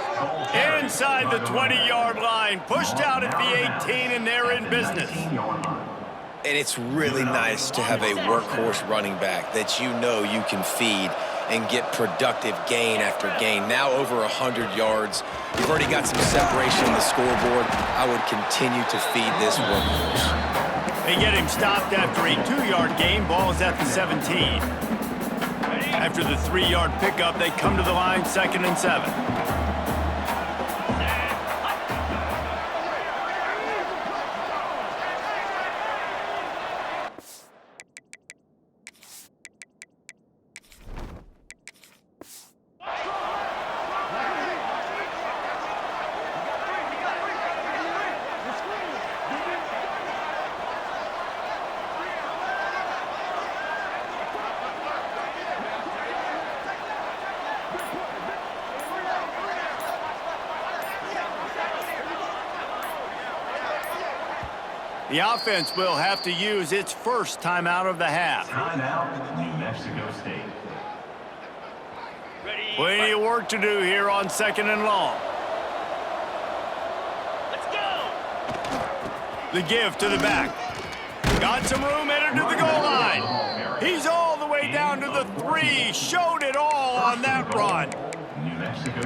Inside the 20-yard line, pushed out at the 18, and they're in business. And it's really nice to have a workhorse running back that you know you can feed and get productive gain after gain. Now over 100 yards. You've already got some separation on the scoreboard. I would continue to feed this workhorse. They get him stopped after a 2-yard gain. Ball's at the 17. After the 3-yard pickup, they come to the line, 2nd and 7. The offense will have to use its first timeout of the half. Timeout, New Mexico State. Plenty of work to do here on 2nd and long. Let's go! The give to the back. Got some room, entered to the goal line. He's all the way down to the 3. Showed it all on that run.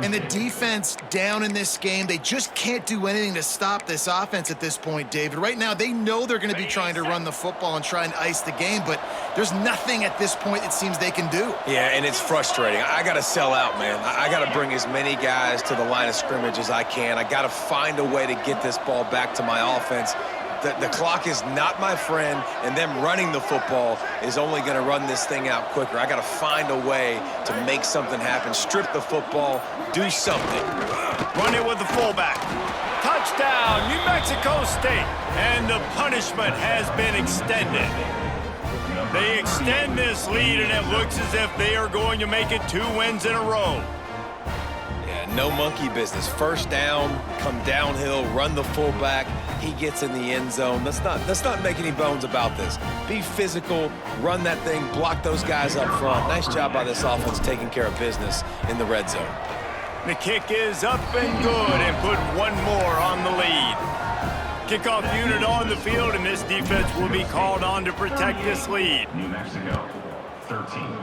And the defense down in this game, they just can't do anything to stop this offense at this point, David. Right now, they know they're going to be trying to run the football and try and ice the game, but there's nothing at this point it seems they can do. Yeah, and it's frustrating. I got to sell out, man. I got to bring as many guys to the line of scrimmage as I can. I got to find a way to get this ball back to my offense. The clock is not my friend, and them running the football is only going to run this thing out quicker. I got to find a way to make something happen, strip the football, do something. Run it with the fullback. Touchdown, New Mexico State. And the punishment has been extended. They extend this lead, and it looks as if they are going to make it 2 wins in a row. Yeah, no monkey business. 1st down, come downhill, run the fullback. He gets in the end zone. Let's not make any bones about this. Be physical, run that thing, block those guys up front. Nice job by this offense taking care of business in the red zone. The kick is up and good, and put 1 more on the lead. Kickoff unit on the field, and this defense will be called on to protect this lead. New Mexico, 13.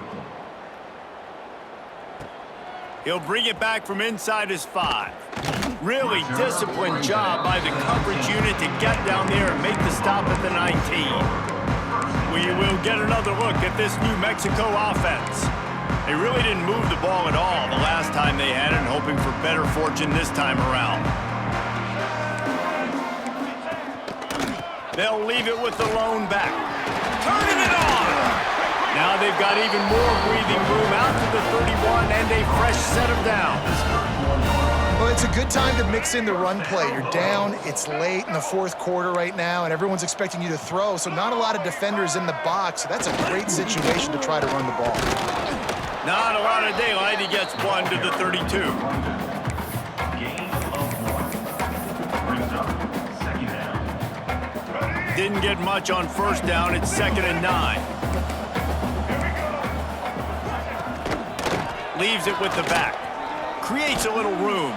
He'll bring it back from inside his 5. Really disciplined job by the coverage unit to get down there and make the stop at the 19. We will get another look at this New Mexico offense. They really didn't move the ball at all the last time they had it, and hoping for better fortune this time around. They'll leave it with the lone back. Turning it on! Now they've got even more breathing room out to the 31 and a fresh set of downs. Well, it's a good time to mix in the run play. You're down, it's late in the 4th quarter right now, and everyone's expecting you to throw, so not a lot of defenders in the box. So that's a great situation to try to run the ball. Not a lot of daylight. He gets 1 to the 32. Gain of 1. Brings up 2nd down. Didn't get much on 1st down. It's 2nd and 9. Leaves it with the back. Creates a little room.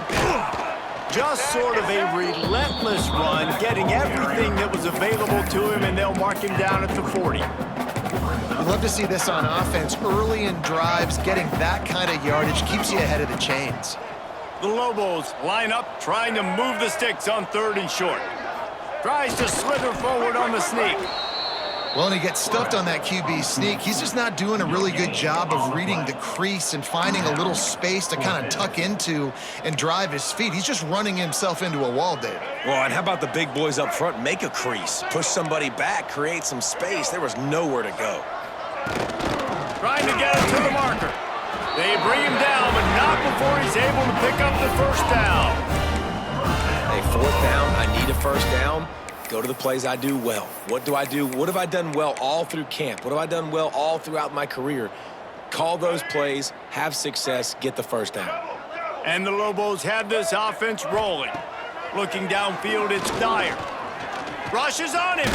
Just sort of a relentless run, getting everything that was available to him, and they'll mark him down at the 40. I'd love to see this on offense. Early in drives, getting that kind of yardage keeps you ahead of the chains. The Lobos line up, trying to move the sticks on 3rd and short. Tries to slither forward on the sneak. Well, and he gets stuffed on that QB sneak. He's just not doing a really good job of reading the crease and finding a little space to kind of tuck into and drive his feet. He's just running himself into a wall, David. Well, and how about the big boys up front? Make a crease, push somebody back, create some space. There was nowhere to go. Trying to get it to the marker. They bring him down, but not before he's able to pick up the first down. Hey, fourth down, I need a first down. Go to the plays I do well. What do I do? What have I done well all through camp? What have I done well all throughout my career? Call those plays, have success, get the first down. And the Lobos have this offense rolling. Looking downfield, it's Dyer. Rushes on him.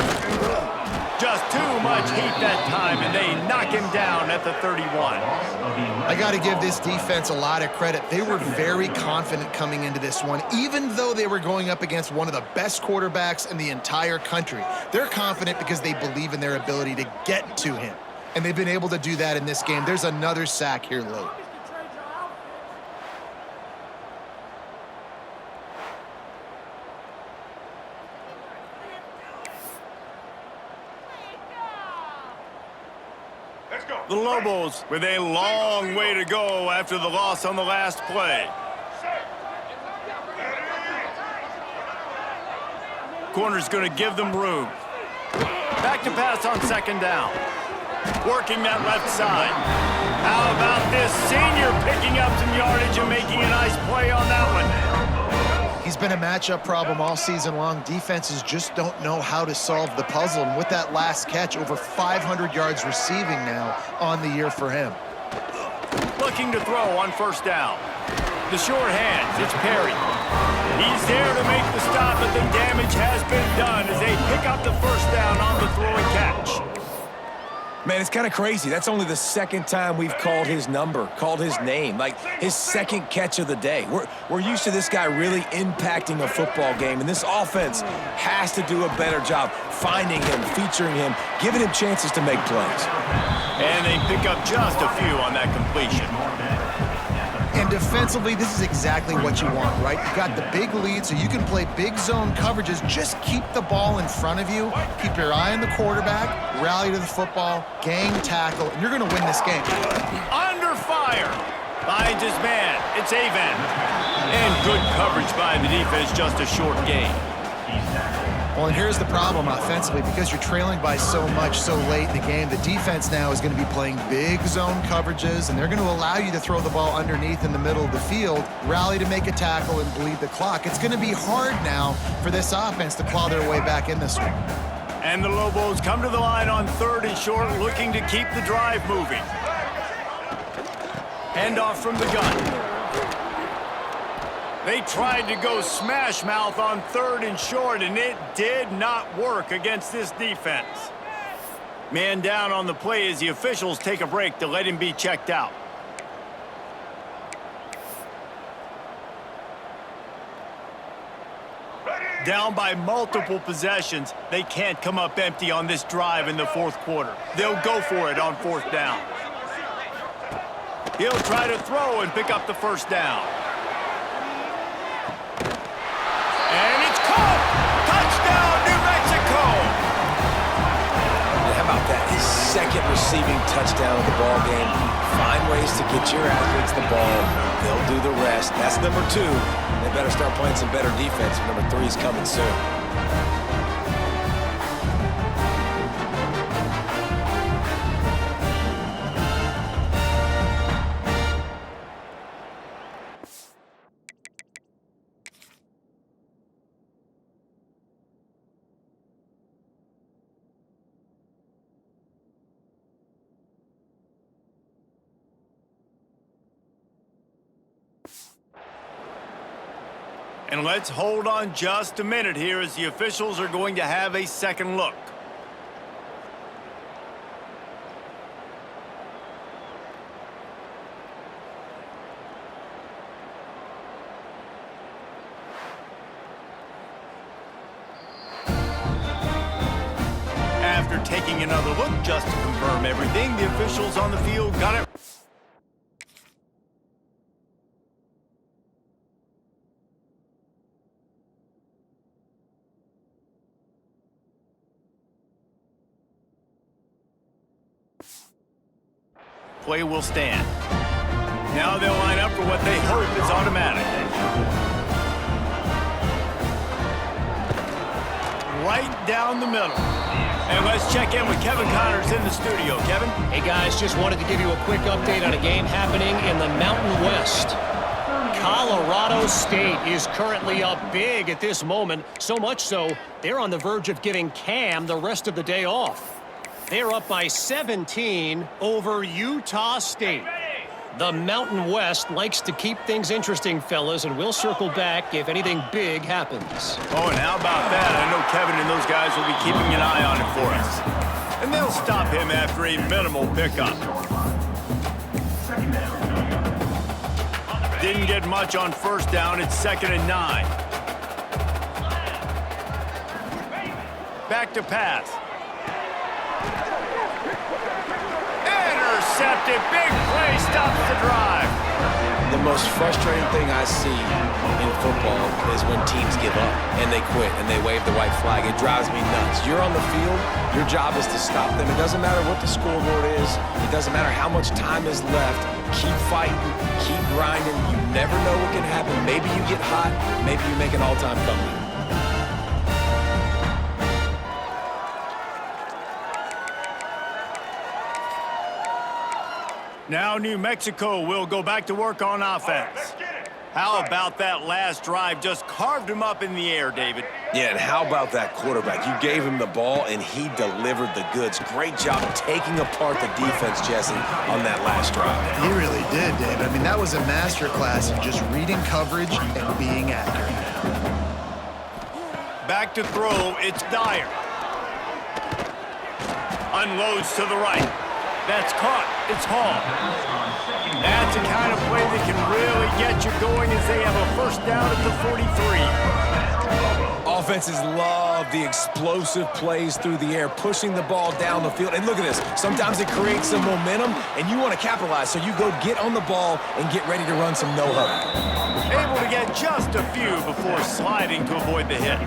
Just too much heat that time, and they knock him down at the 31. I got to give this defense a lot of credit. They were very confident coming into this one, even though they were going up against one of the best quarterbacks in the entire country. They're confident because they believe in their ability to get to him, and they've been able to do that in this game. There's another sack here late. The Lobos with a long way to go after the loss on the last play. Corner's going to give them room. Back to pass on second down. Working that left side. How about this senior picking up some yardage and making a nice play on that one? He's been a matchup problem all season long. Defenses just don't know how to solve the puzzle. And with that last catch, over 500 yards receiving now on the year for him. Looking to throw on first down. The short hands, it's Perry. He's there to make the stop, but the damage has been done as they pick up the first down on the throw and catch. Man, it's kind of crazy. That's only the second time we've called his number, called his name, like his second catch of the day. We're used to this guy really impacting a football game, and this offense has to do a better job finding him, featuring him, giving him chances to make plays. And they pick up just a few on that completion. And defensively, this is exactly what you want, right? You got the big lead, so you can play big zone coverages. Just keep the ball in front of you. Keep your eye on the quarterback, rally to the football, gang tackle, and you're going to win this game. Under fire. Finds his man. It's Avent. And good coverage by the defense, just a short gain. Well, and here's the problem offensively. Because you're trailing by so much so late in the game, the defense now is going to be playing big zone coverages, and they're going to allow you to throw the ball underneath in the middle of the field, rally to make a tackle, and bleed the clock. It's going to be hard now for this offense to claw their way back in this one. And the Lobos come to the line on third and short, looking to keep the drive moving. Handoff from the gun. They tried to go smash mouth on third and short, and it did not work against this defense. Man down on the play as the officials take a break to let him be checked out. Down by multiple possessions, they can't come up empty on this drive in the fourth quarter. They'll go for it on fourth down. He'll try to throw and pick up the first down. And it's caught! Touchdown, New Mexico! And how about that? His second receiving touchdown of the ball game. Find ways to get your athletes the ball. They'll do the rest. That's number 2. They better start playing some better defense. Number 3 is coming soon. And let's hold on just a minute here as the officials are going to have a second look. After taking another look just to confirm everything, the officials on the field got it. Play will stand. Now they'll line up for what they hope is automatic. Right down the middle. And let's check in with Kevin Connors in the studio. Kevin? Hey, guys, just wanted to give you a quick update on a game happening in the Mountain West. Colorado State is currently up big at this moment, so much so they're on the verge of giving Cam the rest of the day off. They're up by 17 over Utah State. The Mountain West likes to keep things interesting, fellas, and we'll circle back if anything big happens. Oh, and how about that? I know Kevin and those guys will be keeping an eye on it for us. And they'll stop him after a minimal pickup. Didn't get much on first down. It's 2nd and 9. Back to pass. Intercepted. Big play stops the drive. The most frustrating thing I see in football is when teams give up and they quit and they wave the white flag. It drives me nuts. You're on the field. Your job is to stop them. It doesn't matter what the scoreboard is. It doesn't matter how much time is left. Keep fighting. Keep grinding. You never know what can happen. Maybe you get hot. Maybe you make an all-time comeback. Now New Mexico will go back to work on offense. How about that last drive? Just carved him up in the air, David. Yeah, and how about that quarterback? You gave him the ball, and he delivered the goods. Great job taking apart the defense, Jesse, on that last drive. He really did, David. I mean, that was a masterclass in just reading coverage and being accurate. Back to throw, it's Dyer. Unloads to the right. That's caught. It's Hall. That's the kind of play that can really get you going as they have a first down at the 43. Offenses love the explosive plays through the air, pushing the ball down the field. And look at this. Sometimes it creates some momentum, and you want to capitalize. So you go get on the ball and get ready to run some no-huddle. Able to get just a few before sliding to avoid the hit.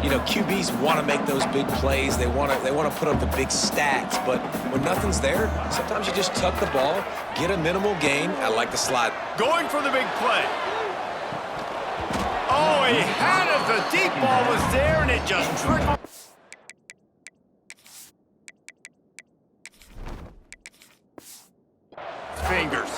You know, QBs want to make those big plays. They want to put up the big stats. But when nothing's there, sometimes you just tuck the ball, get a minimal gain. I like the slide. Going for the big play. Oh, he had it. The deep ball was there, and it just trickled. Fingers.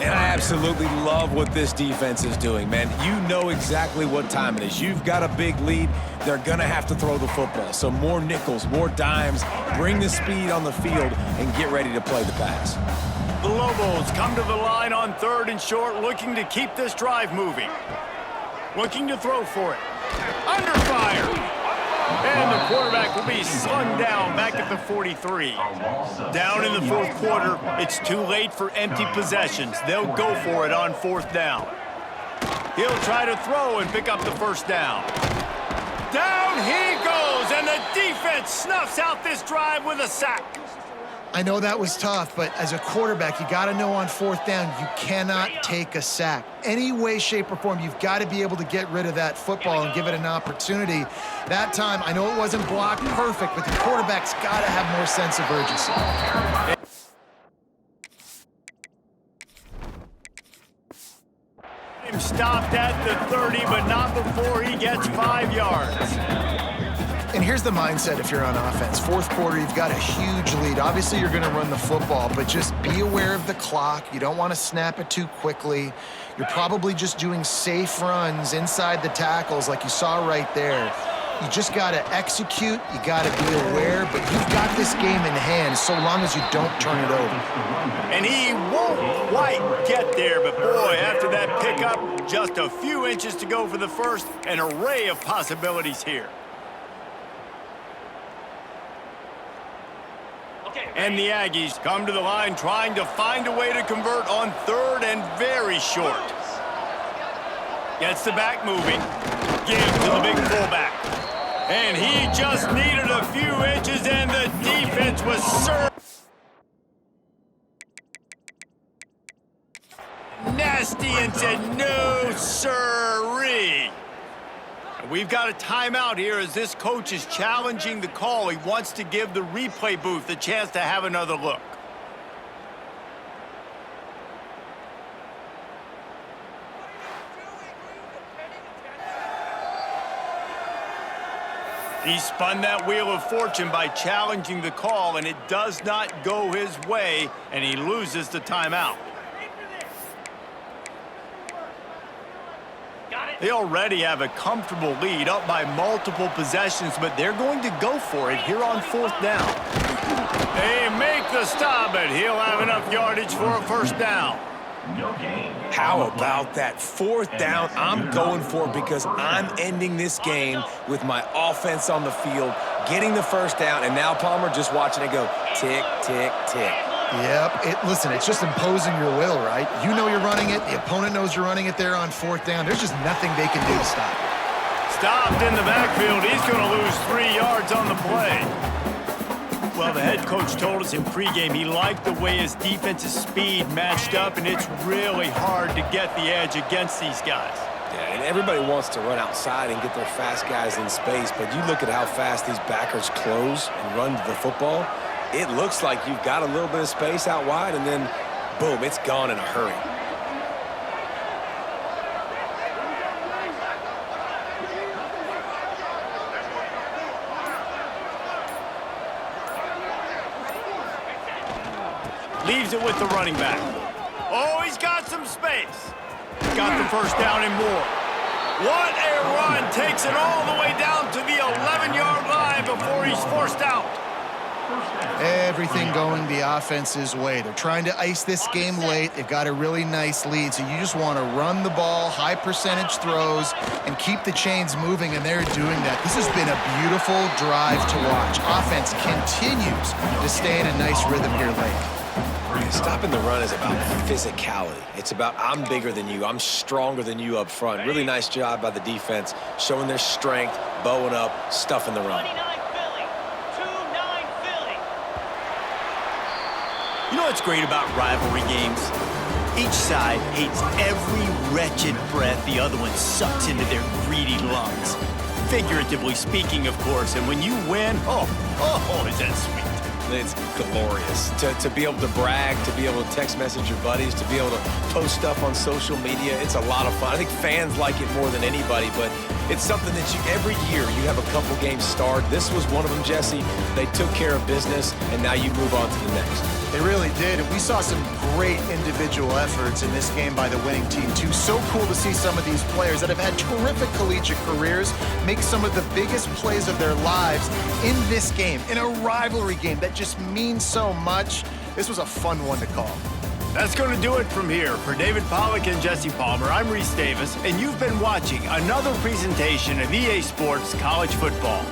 And I absolutely love what this defense is doing, man. You know exactly what time it is. You've got a big lead. They're going to have to throw the football. So more nickels, more dimes, bring the speed on the field, and get ready to play the pass. The Lobos come to the line on 3rd and short, looking to keep this drive moving. Looking to throw for it. Under fire. And the quarterback will be slung down back at the 43. Down in the 4th quarter, it's too late for empty possessions. They'll go for it on 4th down. He'll try to throw and pick up the first down. Down he goes, and the defense snuffs out this drive with a sack. I know that was tough, but as a quarterback, you got to know on 4th down, you cannot take a sack. Any way, shape, or form, you've got to be able to get rid of that football and give it an opportunity. That time, I know it wasn't blocked perfect, but the quarterback's got to have more sense of urgency. Him stopped at the 30, but not before he gets 5 yards. And here's the mindset if you're on offense. 4th quarter, you've got a huge lead. Obviously, you're going to run the football, but just be aware of the clock. You don't want to snap it too quickly. You're probably just doing safe runs inside the tackles like you saw right there. You just got to execute. You got to be aware, but you've got this game in hand so long as you don't turn it over. And he won't quite get there, but boy, after that pickup, just a few inches to go for the first. An array of possibilities here. And the Aggies come to the line trying to find a way to convert on 3rd and very short. Gets the back moving. Gives to the big fullback. And he just needed a few inches, and the defense was served. Nasty and said, no, sirree. We've got a timeout here as this coach is challenging the call. He wants to give the replay booth a chance to have another look. He spun that wheel of fortune by challenging the call, and it does not go his way, and he loses the timeout. They already have a comfortable lead, up by multiple possessions, but they're going to go for it here on 4th down. They make the stop, but he'll have enough yardage for a first down. No gain. How about that 4th down? I'm going for it because I'm ending this game with my offense on the field, getting the first down, and now Palmer just watching it go tick, tick, tick. Yep. Listen, it's just imposing your will, right? You know you're running it. The opponent knows you're running it there on 4th down. There's just nothing they can do to stop it. Stopped in the backfield. He's going to lose 3 yards on the play. Well, the head coach told us in pregame he liked the way his defense's speed matched up, and it's really hard to get the edge against these guys. Yeah, and everybody wants to run outside and get their fast guys in space, but you look at how fast these backers close and run to the football, it looks like you've got a little bit of space out wide, and then, boom, it's gone in a hurry. Leaves it with the running back. Oh, he's got some space. Got the first down and more. What a run. Takes it all the way down to the 11-yard line before he's forced out. Everything going the offense's way. They're trying to ice this game late. They've got a really nice lead, so you just want to run the ball, high percentage throws, and keep the chains moving, and they're doing that. This has been a beautiful drive to watch. Offense continues to stay in a nice rhythm here late. Stopping the run is about physicality. It's about I'm bigger than you. I'm stronger than you up front. Really nice job by the defense, showing their strength, bowing up, stuffing the run. You know what's great about rivalry games? Each side hates every wretched breath the other one sucks into their greedy lungs. Figuratively speaking, of course, and when you win, oh, is that sweet. It's glorious to be able to brag, to be able to text message your buddies, to be able to post stuff on social media. It's a lot of fun. I think fans like it more than anybody, but it's something that every year you have a couple games start. This was one of them, Jesse. They took care of business, and now you move on to the next. They really did, and we saw some great individual efforts in this game by the winning team, too. So cool to see some of these players that have had terrific collegiate careers make some of the biggest plays of their lives in this game, in a rivalry game that just means so much. This was a fun one to call. That's going to do it from here. For David Pollack and Jesse Palmer, I'm Reese Davis, and you've been watching another presentation of EA Sports College Football.